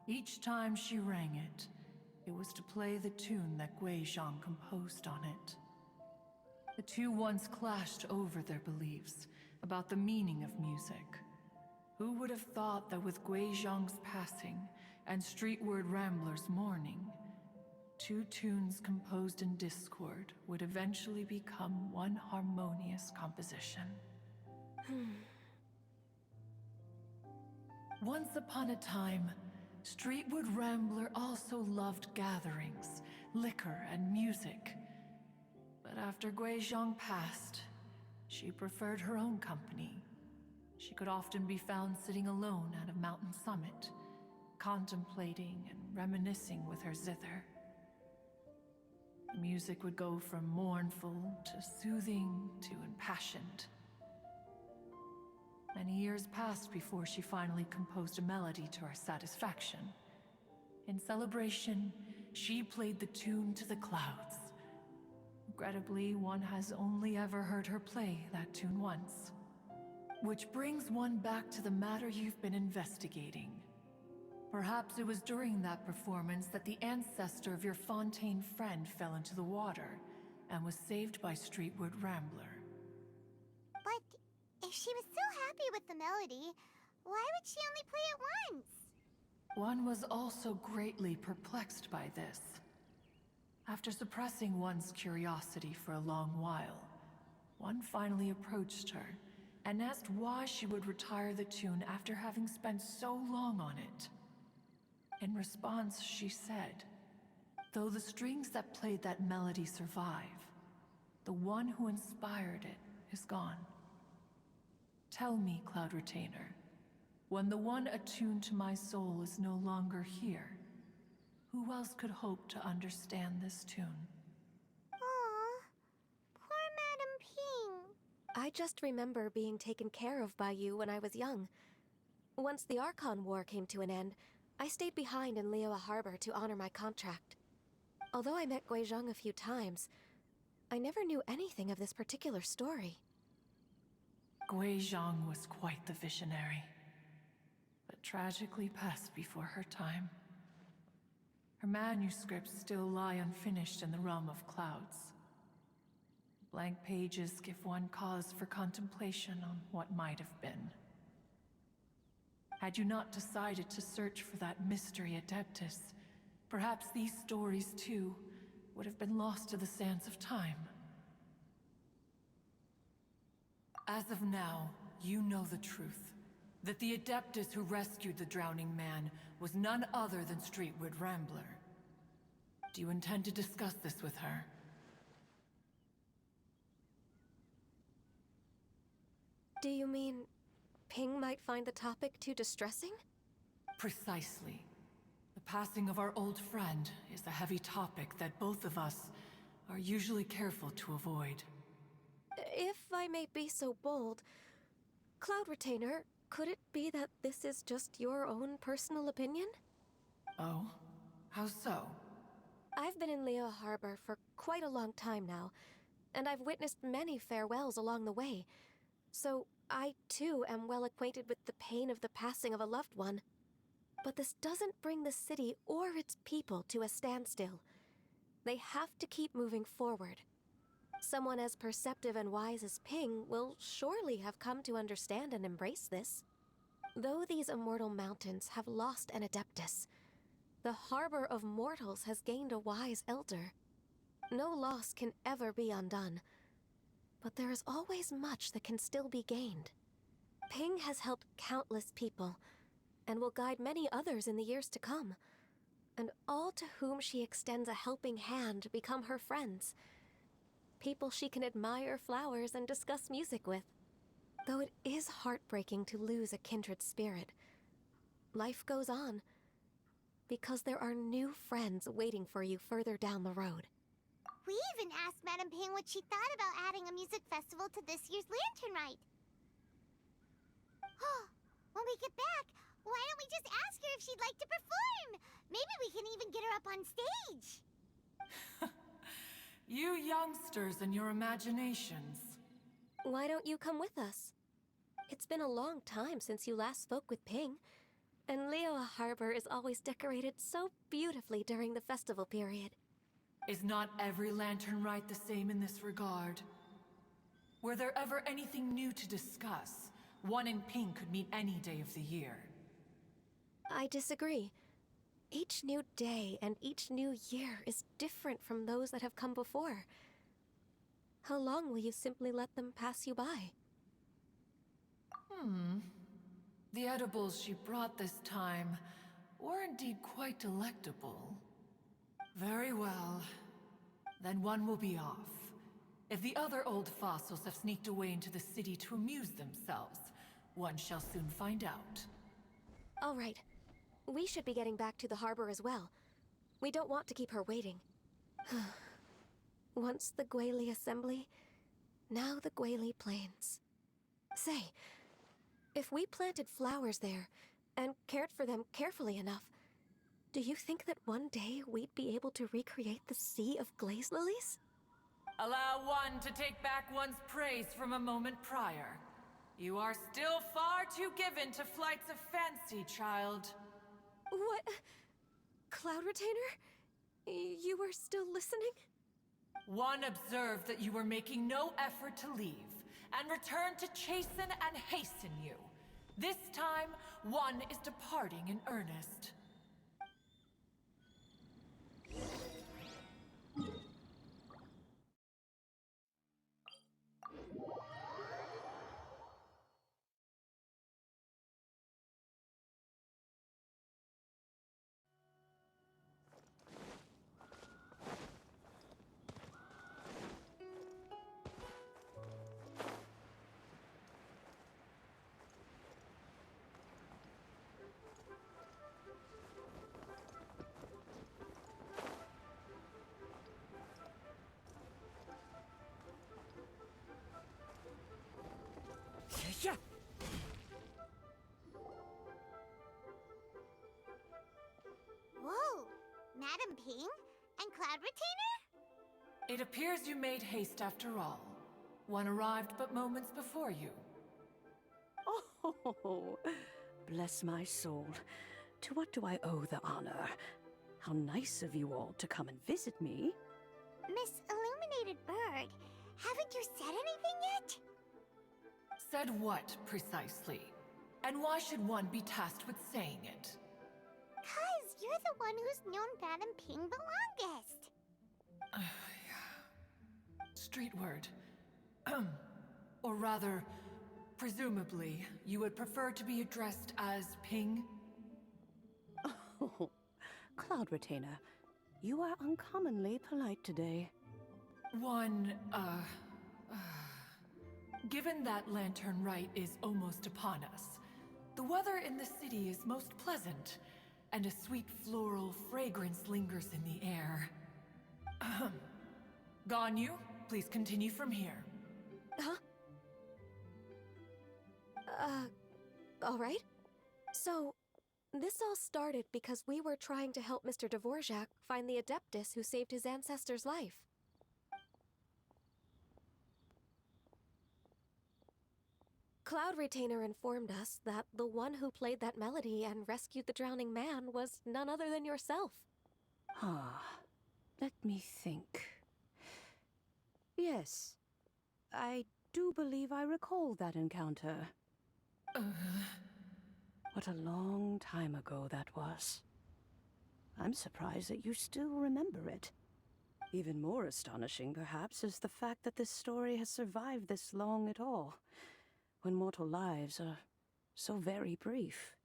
Speaker 16: Each time she rang it, it was to play the tune that Guizhong composed on it. The two once clashed over their beliefs about the meaning of music. Who would have thought that with Guizhong's passing and Streetward Rambler's mourning, two tunes composed in discord would eventually become one harmonious composition? Once upon a time, Streetwood Rambler also loved gatherings, liquor, and music. But after Guizhong passed, she preferred her own company. She could often be found sitting alone at a mountain summit, contemplating and reminiscing with her zither. The music would go from mournful to soothing to impassioned. Many years passed before she finally composed a melody to her satisfaction. In celebration, she played the tune to the clouds. Regrettably, one has only ever heard her play that tune once. Which brings one back to the matter you've been investigating. Perhaps it was during that performance that the ancestor of your Fontaine friend fell into the water and was saved by Streetwood Rambler.
Speaker 1: But if she was so happy with the melody, why would she only play it once?
Speaker 16: One was also greatly perplexed by this. After suppressing one's curiosity for a long while, one finally approached her and asked why she would retire the tune after having spent so long on it. In response, she said, "Though the strings that played that melody survive, the one who inspired it is gone. Tell me, Cloud Retainer, when the one attuned to my soul is no longer here, who else could hope to understand this tune?"
Speaker 1: Aw, poor Madam Ping.
Speaker 8: I just remember being taken care of by you when I was young. Once the Archon War came to an end, I stayed behind in Liyue Harbor to honor my contract. Although I met Guizhong a few times, I never knew anything of this particular story.
Speaker 16: Guizhong was quite the visionary, but tragically passed before her time. Her manuscripts still lie unfinished in the realm of clouds. Blank pages give one cause for contemplation on what might have been. Had you not decided to search for that mystery Adeptus, perhaps these stories too would have been lost to the sands of time. As of now, you know the truth. That the Adeptus who rescued the drowning man was none other than Streetwood Rambler. Do you intend to discuss this with her?
Speaker 8: Do you mean Ping might find the topic too distressing?
Speaker 16: Precisely. The passing of our old friend is a heavy topic that both of us are usually careful to avoid.
Speaker 8: If I may be so bold, Cloud Retainer, could it be that this is just your own personal opinion?
Speaker 16: Oh? How so?
Speaker 8: I've been in Liyue Harbor for quite a long time now, and I've witnessed many farewells along the way, so I too am well acquainted with the pain of the passing of a loved one. But this doesn't bring the city or its people to a standstill. They have to keep moving forward. Someone as perceptive and wise as Ping will surely have come to understand and embrace this. Though these immortal mountains have lost an Adeptus, The harbor of mortals has gained a wise elder. No loss can ever be undone, but there is always much that can still be gained. Ping has helped countless people, and will guide many others in the years to come. And all to whom she extends a helping hand become her friends. People she can admire flowers and discuss music with. Though it is heartbreaking to lose a kindred spirit, life goes on, because there are new friends waiting for you further down the road.
Speaker 1: We even asked Madame Ping what she thought about adding a music festival to this year's lantern rite. When we get back, why don't we just ask her if she'd like to perform? Maybe we can even get her up on stage.
Speaker 16: You youngsters and your imaginations.
Speaker 8: Why don't you come with us? It's been a long time since you last spoke with Ping, and Liyue Harbor is always decorated so beautifully during the festival period.
Speaker 16: Is not every lantern rite the same in this regard? Were there ever anything new to discuss? One in Ping could meet any day of the year.
Speaker 8: I disagree. Each new day and each new year is different from those that have come before. How long will you simply let them pass you by?
Speaker 16: The edibles she brought this time were indeed quite delectable. Very well. Then one will be off. If the other old fossils have sneaked away into the city to amuse themselves, one shall soon find out.
Speaker 8: All right. We should be getting back to the harbor as well. We don't want to keep her waiting. Once the Guili Assembly, now the Guili Plains. Say, if we planted flowers there and cared for them carefully enough, do you think that one day we'd be able to recreate the sea of glaze lilies?
Speaker 16: Allow one to take back one's praise from a moment prior. You are still far too given to flights of fancy, child.
Speaker 8: What? Cloud Retainer? You were still listening?
Speaker 16: One observed that you were making no effort to leave, and returned to chasten and hasten you. This time, one is departing in earnest.
Speaker 14: Yeah.
Speaker 1: Whoa! Madame Ping? And Cloud Retainer?
Speaker 16: It appears you made haste after all. One arrived but moments before you.
Speaker 5: Oh, bless my soul. To what do I owe the honor? How nice of you all to come and visit me.
Speaker 1: Miss Illuminated Bird, haven't you said anything yet?
Speaker 16: Said what, precisely? And why should one be tasked with saying it?
Speaker 1: 'Cause you're the one who's known Madame Ping the longest.
Speaker 16: Street word. Or rather, presumably, you would prefer to be addressed as Ping?
Speaker 5: Oh, Cloud Retainer, you are uncommonly polite today.
Speaker 16: Given that Lantern Rite is almost upon us, the weather in the city is most pleasant, and a sweet floral fragrance lingers in the air. Ganyu, please continue from here.
Speaker 8: Huh? All right. So, this all started because we were trying to help Mr. Dvorak find the Adeptus who saved his ancestor's life. Cloud Retainer informed us that the one who played that melody and rescued the drowning man was none other than yourself.
Speaker 5: Let me think. Yes, I do believe I recall that encounter. What a long time ago that was. I'm surprised that you still remember it. Even more astonishing, perhaps, is the fact that this story has survived this long at all, when mortal lives are so very brief.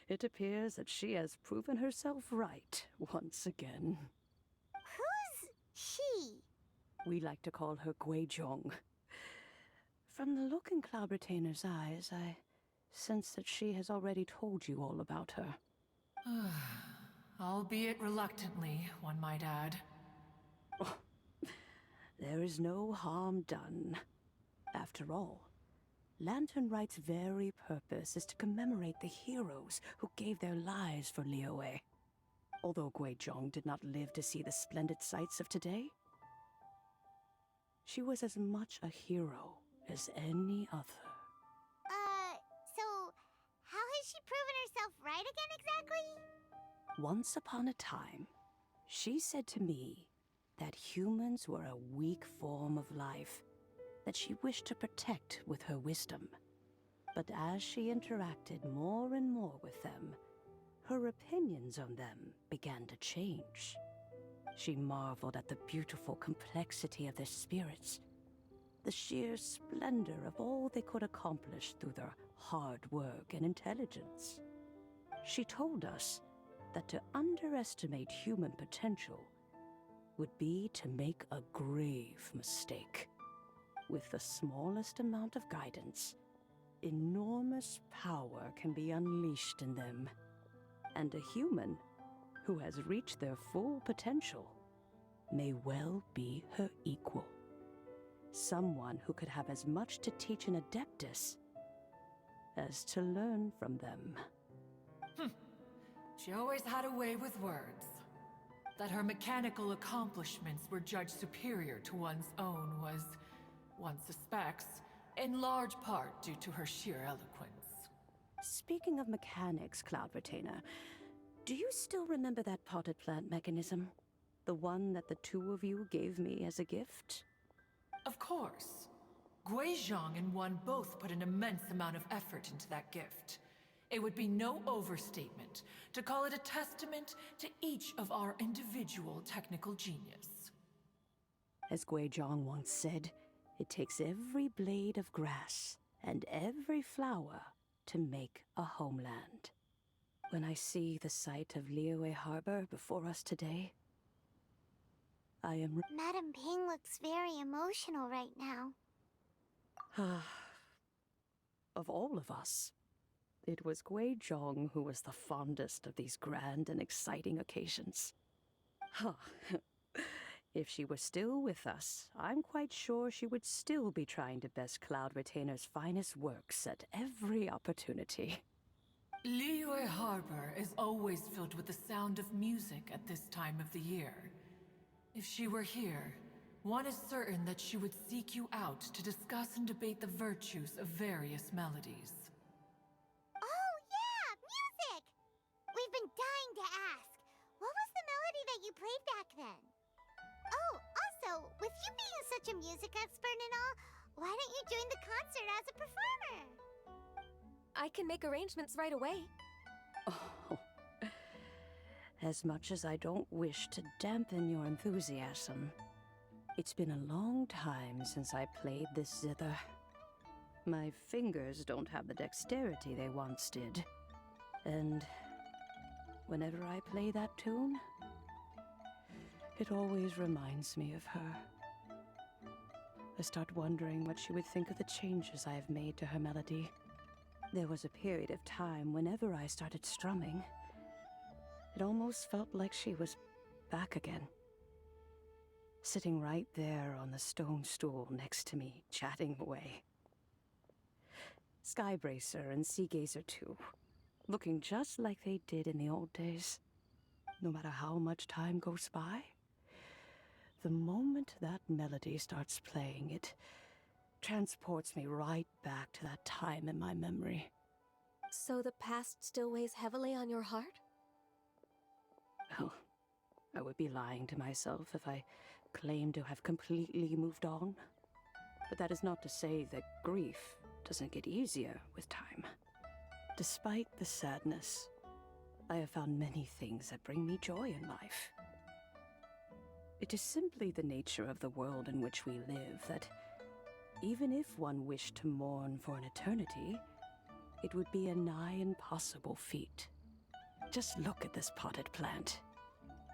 Speaker 5: It appears that she has proven herself right once again.
Speaker 1: Who's she?
Speaker 5: We like to call her Guizhong. From the look in Cloud Retainer's eyes, I sense that she has already told you all about her.
Speaker 16: Albeit reluctantly, one might add.
Speaker 5: There is no harm done. After all, Lantern Right's very purpose is to commemorate the heroes who gave their lives for Liyue. Although Guizhong did not live to see the splendid sights of today, she was as much a hero as any other.
Speaker 1: So how has she proven herself right again exactly?
Speaker 5: Once upon a time, she said to me that humans were a weak form of life that she wished to protect with her wisdom. But as she interacted more and more with them, her opinions on them began to change. She marveled at the beautiful complexity of their spirits, the sheer splendor of all they could accomplish through their hard work and intelligence. She told us that to underestimate human potential would be to make a grave mistake. With the smallest amount of guidance, enormous power can be unleashed in them. And a human who has reached their full potential may well be her equal. Someone who could have as much to teach an Adeptus as to learn from them.
Speaker 16: She always had a way with words. That her mechanical accomplishments were judged superior to one's own was, one suspects, in large part due to her sheer eloquence.
Speaker 5: Speaking of mechanics, Cloud Retainer, do you still remember that potted plant mechanism? The one that the two of you gave me as a gift?
Speaker 16: Of course. Guizhong and one both put an immense amount of effort into that gift. It would be no overstatement to call it a testament to each of our individual technical genius.
Speaker 5: As Guizhong once said, it takes every blade of grass and every flower to make a homeland. When I see the sight of Liyue Harbor before us today, I am...
Speaker 1: Madam Ping looks very emotional right now.
Speaker 5: Of all of us, it was Guizhong who was the fondest of these grand and exciting occasions. If she were still with us, I'm quite sure she would still be trying to best Cloud Retainer's finest works at every opportunity.
Speaker 16: Liyue Harbor is always filled with the sound of music at this time of the year. If she were here, one is certain that she would seek you out to discuss and debate the virtues of various melodies.
Speaker 1: Oh, yeah! Music! We've been dying to ask. What was the melody that you played back then? Oh, also, with you being such a music expert and all, why don't you join the concert as a performer?
Speaker 8: I can make arrangements right away.
Speaker 5: Oh, as much as I don't wish to dampen your enthusiasm, it's been a long time since I played this zither. My fingers don't have the dexterity they once did. And whenever I play that tune, it always reminds me of her. I start wondering what she would think of the changes I have made to her melody. There was a period of time whenever I started strumming, it almost felt like she was back again. Sitting right there on the stone stool next to me, chatting away. Skybracer and Seagazer too, looking just like they did in the old days. No matter how much time goes by, the moment that melody starts playing, it transports me right back to that time in my memory.
Speaker 8: So the past still weighs heavily on your heart?
Speaker 5: Well, I would be lying to myself if I claimed to have completely moved on. But that is not to say that grief doesn't get easier with time. Despite the sadness, I have found many things that bring me joy in life. It is simply the nature of the world in which we live that, even if one wished to mourn for an eternity, it would be a nigh impossible feat. Just look at this potted plant.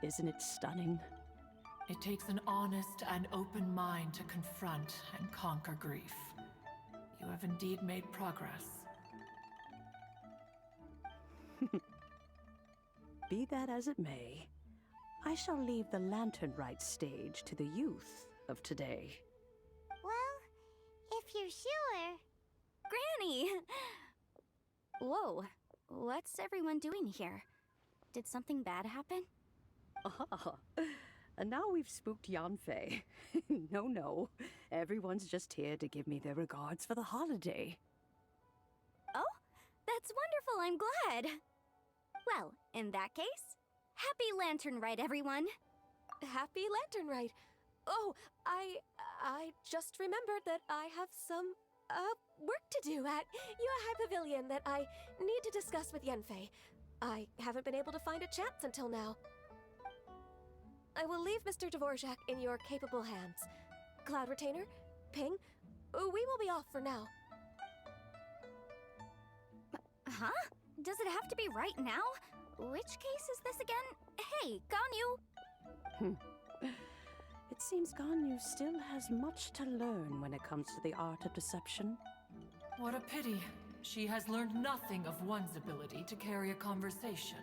Speaker 5: Isn't it stunning?
Speaker 16: It takes an honest and open mind to confront and conquer grief. You have indeed made progress.
Speaker 5: Be that as it may, I shall leave the lantern rite stage to the youth of today.
Speaker 1: Well, if you're sure.
Speaker 4: Granny! Whoa, what's everyone doing here? Did something bad happen?
Speaker 5: Ah, and now we've spooked Yanfei. No, everyone's just here to give me their regards for the holiday.
Speaker 4: Oh, that's wonderful, I'm glad. Well, in that case, happy Lantern Rite, everyone.
Speaker 8: Happy Lantern Rite. Oh, I just remembered that I have some, work to do at Yuehai Pavilion that I need to discuss with Yanfei. I haven't been able to find a chance until now. I will leave Mr. Dvorak in your capable hands. Cloud Retainer, Ping, we will be off for now.
Speaker 4: Huh? Does it have to be right now? Which case is this again? Hey, Ganyu!
Speaker 5: It seems Ganyu still has much to learn when it comes to the art of deception.
Speaker 16: What a pity. She has learned nothing of one's ability to carry a conversation.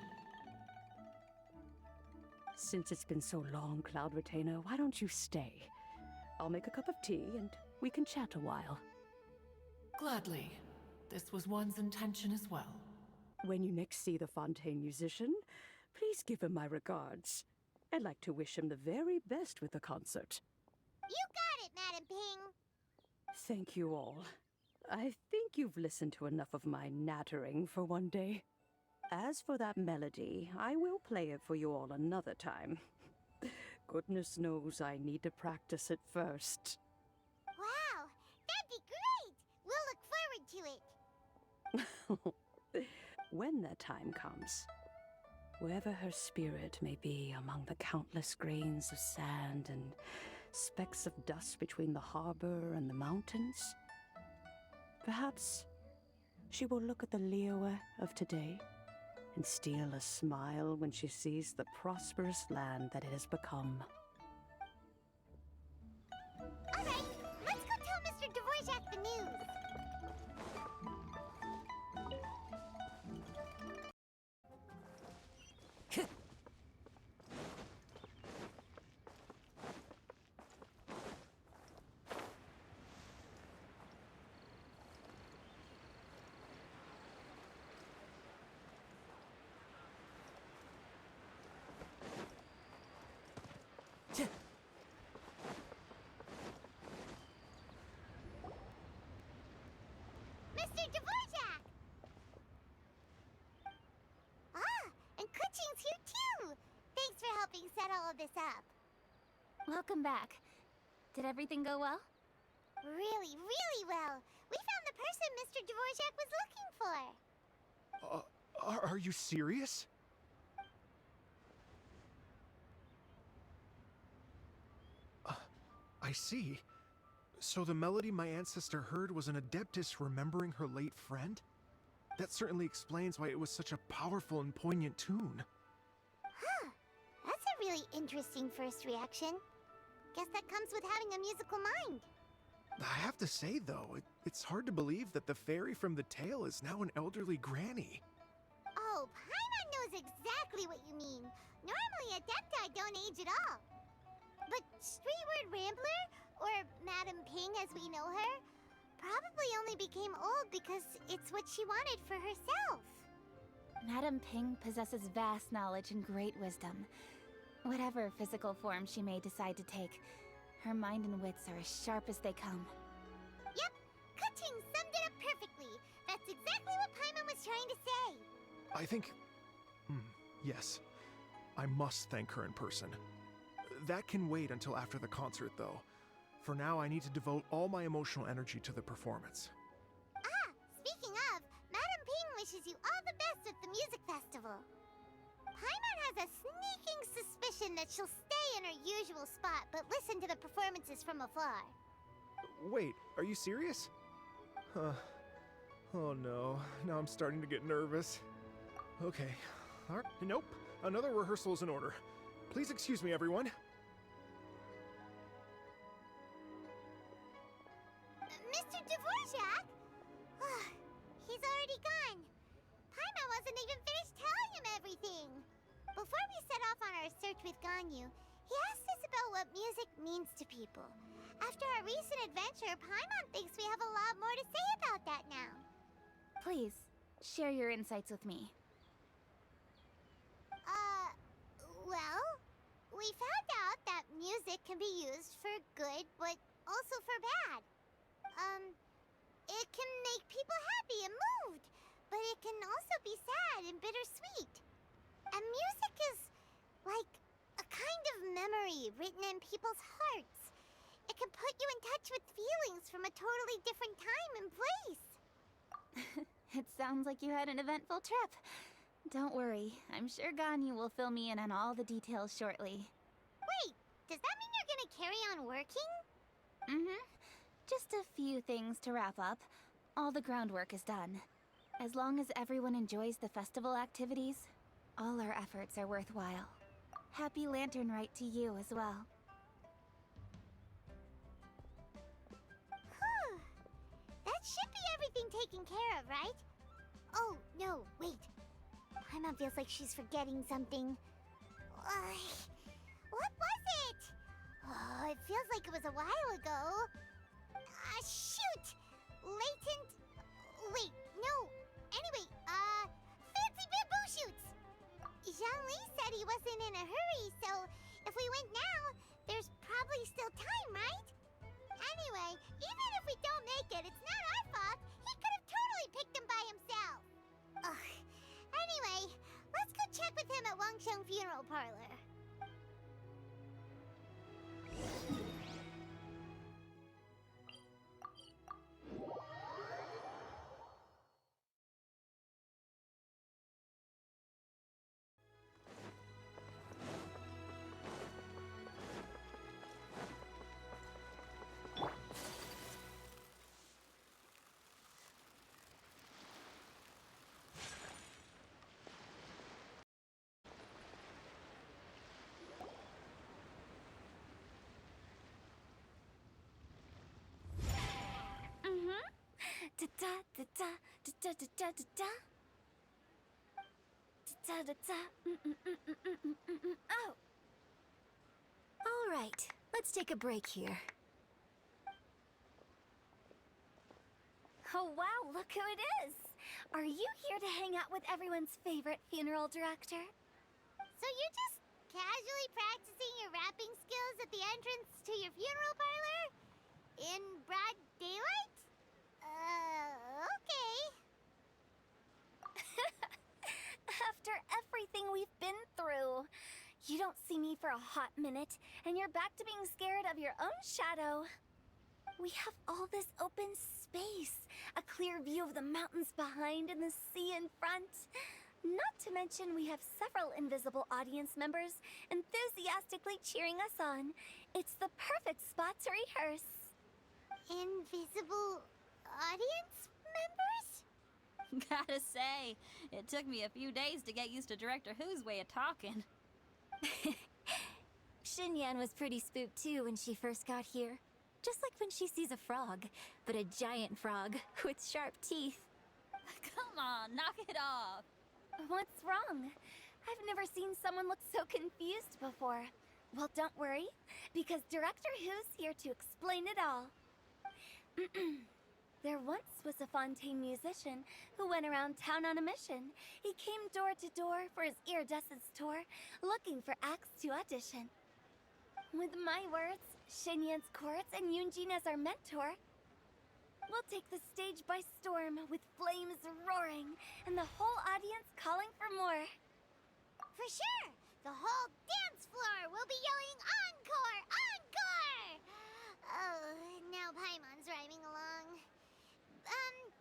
Speaker 5: Since it's been so long, Cloud Retainer, why don't you stay? I'll make a cup of tea and we can chat a while.
Speaker 16: Gladly. This was one's intention as well.
Speaker 5: When you next see the Fontaine musician, please give him my regards. I'd like to wish him the very best with the concert.
Speaker 1: You got it, Madam Ping!
Speaker 5: Thank you all. I think you've listened to enough of my nattering for one day. As for that melody, I will play it for you all another time. Goodness knows I need to practice it first.
Speaker 1: Wow, that'd be great! We'll look forward to it.
Speaker 5: When that time comes, wherever her spirit may be among the countless grains of sand and specks of dust between the harbor and the mountains, perhaps she will look at the Liyue of today and steal a smile when she sees the prosperous land that it has become.
Speaker 1: All right, let's go tell Mr. Dvorak the news. Mr. Dvorak! Ah, and Kuching's here too! Thanks for helping set all of this up.
Speaker 10: Welcome back. Did everything go well?
Speaker 1: Really, really well. We found the person Mr. Dvorak was looking for.
Speaker 3: Are you serious? I see. So the melody my ancestor heard was an adeptus remembering her late friend? That certainly explains why it was such a powerful and poignant tune.
Speaker 1: Huh. That's a really interesting first reaction. Guess that comes with having a musical mind.
Speaker 3: I have to say, though, it's hard to believe that the fairy from the tale is now an elderly granny.
Speaker 1: Oh, Paimon knows exactly what you mean. Normally, Adepti don't age at all. But Streetward Rambler, or Madam Ping as we know her, probably only became old because it's what she wanted for herself.
Speaker 10: Madam Ping possesses vast knowledge and great wisdom. Whatever physical form she may decide to take, her mind and wits are as sharp as they come.
Speaker 1: Yep, Kuching summed it up perfectly. That's exactly what Paimon was trying to say.
Speaker 3: I think... yes. I must thank her in person. That can wait until after the concert, though. For now, I need to devote all my emotional energy to the performance.
Speaker 1: Ah, speaking of, Madam Ping wishes you all the best at the music festival. has a sneaking suspicion that she'll stay in her usual spot but listen to the performances from afar.
Speaker 3: Wait, are you serious? Huh. Oh no, now I'm starting to get nervous. Okay. Nope, another rehearsal is in order. Please excuse me, everyone.
Speaker 1: Mr. Dvorak? He's already gone. Paimon wasn't even finished telling him everything. Before we set off on our search with Ganyu, he asked us about what music means to people. After our recent adventure, Paimon thinks we have a lot more to say about that now.
Speaker 10: Please, share your insights with me.
Speaker 1: Well, we found out that music can be used for good, but also for bad. It can make people happy and moved, but it can also be sad and bittersweet. And music is like a kind of memory written in people's hearts. It can put you in touch with feelings from a totally different time and place.
Speaker 10: It sounds like you had an eventful trip. Don't worry, I'm sure Ganyu will fill me in on all the details shortly.
Speaker 1: Wait, does that mean you're gonna carry on working?
Speaker 10: Mm-hmm. Just a few things to wrap up. All the groundwork is done. As long as everyone enjoys the festival activities, all our efforts are worthwhile. Happy Lantern Rite to you as well.
Speaker 1: Whew. That should be everything taken care of, right? Oh, no, wait. Paimon feels like she's forgetting something. What was it? Oh, it feels like it was a while ago. Shoot! Latent... Wait, no. Anyway, fancy bamboo shoots! Zhang-Li said he wasn't in a hurry, so if we went now, there's probably still time, right? Anyway, even if we don't make it, it's not our fault. He could have totally picked them by himself. Ugh. Anyway, let's go check with him at Wangsheng Funeral Parlor.
Speaker 8: Oh. All right, let's take a break here. Oh wow, look who it is! Are you here to hang out with everyone's favorite funeral director?
Speaker 1: So you're just casually practicing your rapping skills at the entrance to your funeral parlor? In broad daylight? Okay.
Speaker 8: After everything we've been through, you don't see me for a hot minute, and you're back to being scared of your own shadow. We have all this open space, a clear view of the mountains behind and the sea in front. Not to mention we have several invisible audience members enthusiastically cheering us on. It's the perfect spot to rehearse.
Speaker 1: Invisible audience members?
Speaker 6: Gotta say, it took me a few days to get used to Director Who's way of talking.
Speaker 8: Xinyan was pretty spooked too when she first got here. Just like when she sees a frog, but a giant frog with sharp teeth.
Speaker 6: Come on, knock it off.
Speaker 8: What's wrong? I've never seen someone look so confused before. Well, don't worry, because Director Who's here to explain it all. There once was a Fontaine musician who went around town on a mission. He came door to door for his iridescence tour, looking for acts to audition. With my words, Xinyan's chorus, and Yunjin as our mentor, we'll take the stage by storm with flames roaring and the whole audience calling for more.
Speaker 1: For sure! The whole dance floor will be yelling encore! Encore! Oh, now Paimon's rhyming along.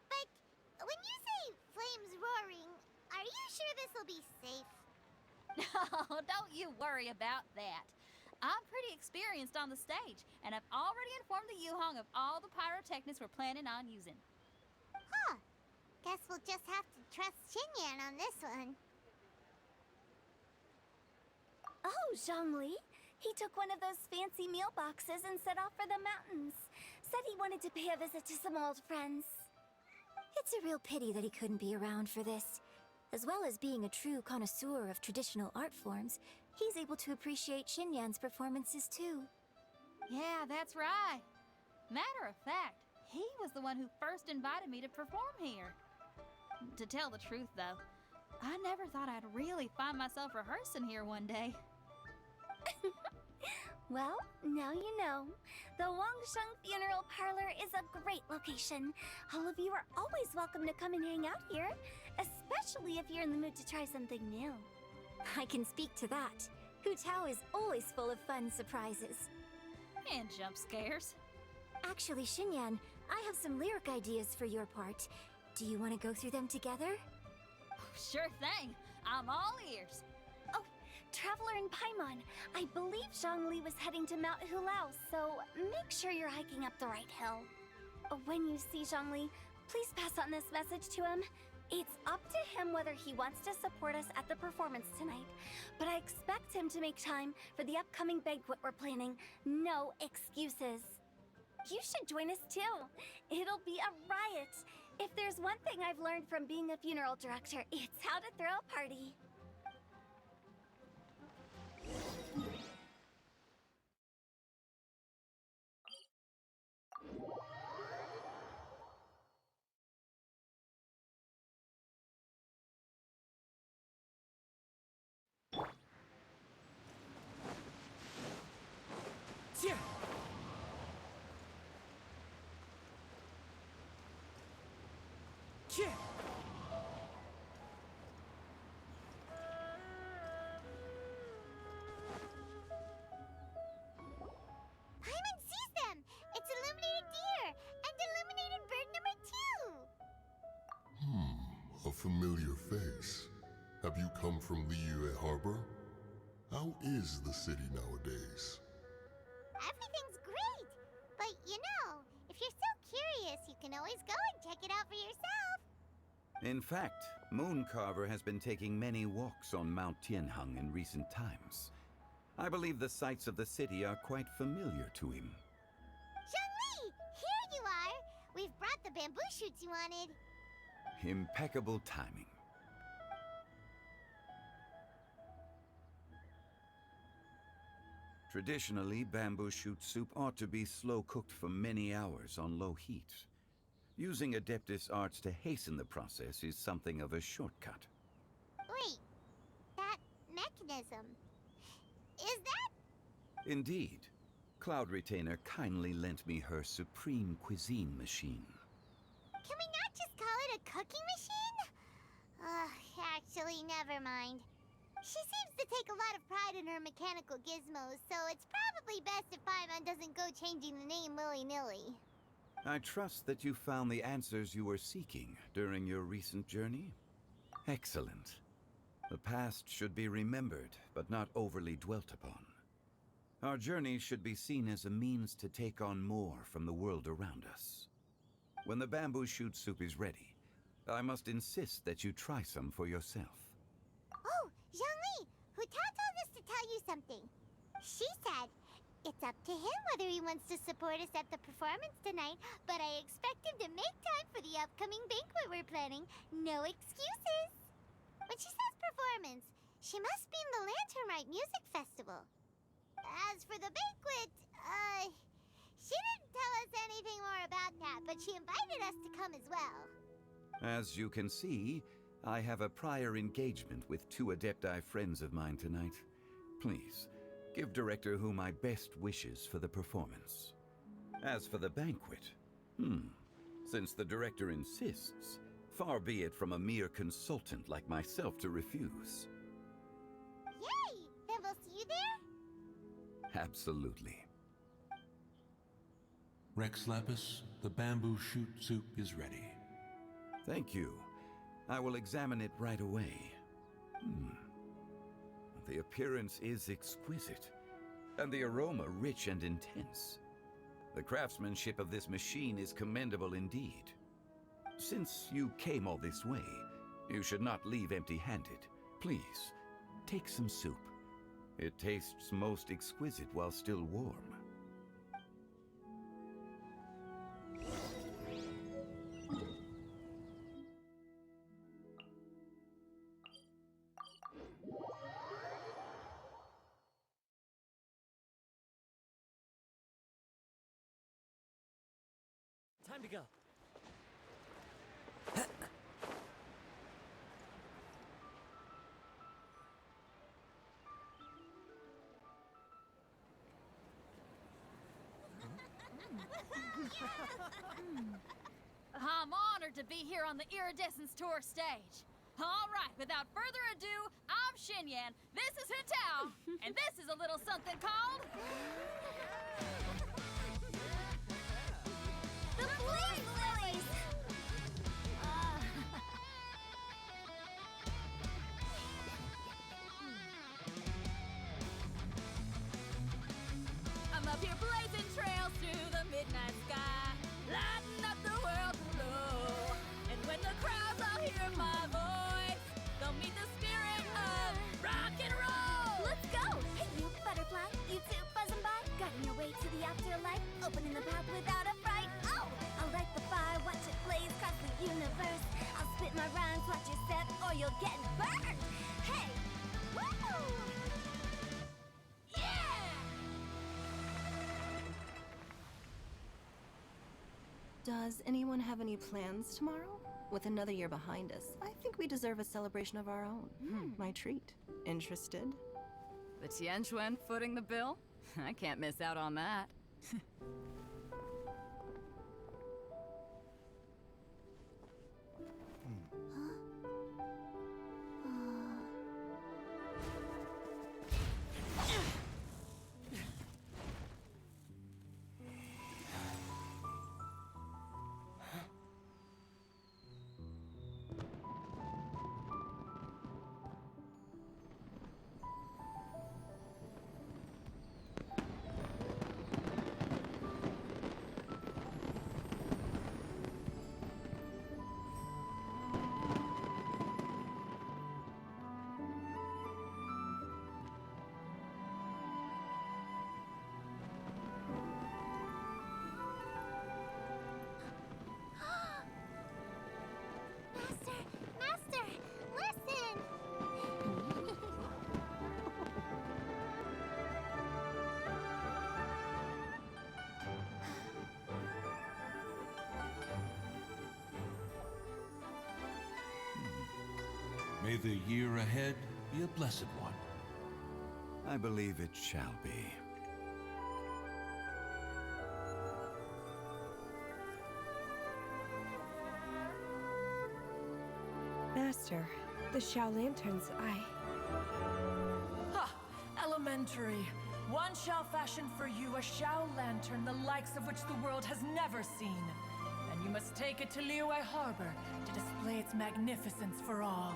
Speaker 1: But when you say flames roaring, are you sure this will be safe?
Speaker 6: Oh, don't you worry about that. I'm pretty experienced on the stage, and I've already informed the Yuhong of all the pyrotechnics we're planning on using.
Speaker 1: Huh. Guess we'll just have to trust Xinyan on this one.
Speaker 4: Oh, Zhongli. He took one of those fancy meal boxes and set off for the mountains. Said he wanted to pay a visit to some old friends.
Speaker 17: It's a real pity that he couldn't be around for this. As well as being a true connoisseur of traditional art forms, he's able to appreciate Xinyan's performances too.
Speaker 6: Yeah, that's right. Matter of fact, he was the one who first invited me to perform here. To tell the truth, though, I never thought I'd really find myself rehearsing here one day.
Speaker 4: Well, now you know. The Wangsheng Funeral Parlor is a great location. All of you are always welcome to come and hang out here, especially if you're in the mood to try something new.
Speaker 17: I can speak to that. Hu Tao is always full of fun surprises.
Speaker 6: And jump scares.
Speaker 17: Actually, Xinyan, I have some lyric ideas for your part. Do you want to go through them together?
Speaker 6: Sure thing. I'm all ears.
Speaker 4: Oh, Traveler and Paimon, I believe Zhongli was heading to Mount Hulao, so make sure you're hiking up the right hill. When you see Zhongli, please pass on this message to him. It's up to him whether he wants to support us at the performance tonight, but I expect him to make time for the upcoming banquet we're planning. No excuses. You should join us too. It'll be a riot. If there's one thing I've learned from being a funeral director, it's how to throw a party.
Speaker 14: Yeah. Yeah.
Speaker 1: Paimon sees them! It's illuminated deer and illuminated bird number 2!
Speaker 18: A familiar face. Have you come from Liyue Harbor? How is the city nowadays?
Speaker 1: Everything's great! But you know, if you're so curious, you can always go and check it out for yourself!
Speaker 2: In fact, Mooncarver has been taking many walks on Mount Tianheng in recent times. I believe the sights of the city are quite familiar to him.
Speaker 1: Zhongli! Here you are! We've brought the bamboo shoots you wanted.
Speaker 2: Impeccable timing. Traditionally, bamboo shoot soup ought to be slow-cooked for many hours on low heat. Using Adeptus arts to hasten the process is something of a shortcut.
Speaker 1: Wait, that mechanism... is that...
Speaker 2: Indeed. Cloud Retainer kindly lent me her supreme cuisine machine.
Speaker 1: Can we not just call it a cooking machine? Actually, never mind. She seems to take a lot of pride in her mechanical gizmos, so it's probably best if Paimon doesn't go changing the name willy-nilly.
Speaker 2: I trust that you found the answers you were seeking during your recent journey? Excellent. The past should be remembered, but not overly dwelt upon. Our journey should be seen as a means to take on more from the world around us. When the bamboo shoot soup is ready, I must insist that you try some for yourself.
Speaker 1: Oh, Zhongli! Hu Tao told us to tell you something. She said, it's up to him whether he wants to support us at the performance tonight, but I expect him to make time for the upcoming banquet we're planning. No excuses! When she says performance, she must mean the Lanternrite Music Festival. As for the banquet, she didn't tell us anything more about that, but she invited us to come as well.
Speaker 2: As you can see, I have a prior engagement with 2 Adepti friends of mine tonight. Please, give Director Hu my best wishes for the performance. As for the banquet, since the Director insists, far be it from a mere consultant like myself to refuse.
Speaker 1: Yay! Then we'll see you there?
Speaker 2: Absolutely.
Speaker 19: Rex Lapis, the bamboo shoot soup is ready.
Speaker 2: Thank you. I will examine it right away. The appearance is exquisite, and the aroma rich and intense. The craftsmanship of this machine is commendable indeed. Since you came all this way, you should not leave empty-handed. Please, take some soup. It tastes most exquisite while still warm.
Speaker 14: Time to go.
Speaker 6: I'm honored to be here on the Iridescence Tour stage. All right, without further ado, I'm Xinyan, this is Hutao, and this is a little something called...
Speaker 1: The Flame Lilies!
Speaker 6: I'm up here blazing trails through the midnight sky, lighting up the world below. And when the crowds all hear my voice, they'll meet the spirit of rock and roll.
Speaker 17: Let's go! Hey, you butterfly, you too buzzing by, guiding your way to the afterlife, opening the path without a fright. Oh! I'll light the fire, watch it blaze across the universe. I'll spit my rhymes, watch your step, or you'll get burned. Hey! Woo!
Speaker 13: Does anyone have any plans tomorrow? With another year behind us, I think we deserve a celebration of our own. My treat. Interested?
Speaker 20: The Tianquan footing the bill? I can't miss out on that.
Speaker 1: Master, listen!
Speaker 19: May the year ahead be a blessed one.
Speaker 2: I believe it shall be.
Speaker 15: Master, the Shao Lanterns,
Speaker 16: Ha! Elementary. One shall fashion for you a Shao Lantern the likes of which the world has never seen. And you must take it to Liyue Harbor to display its magnificence for all.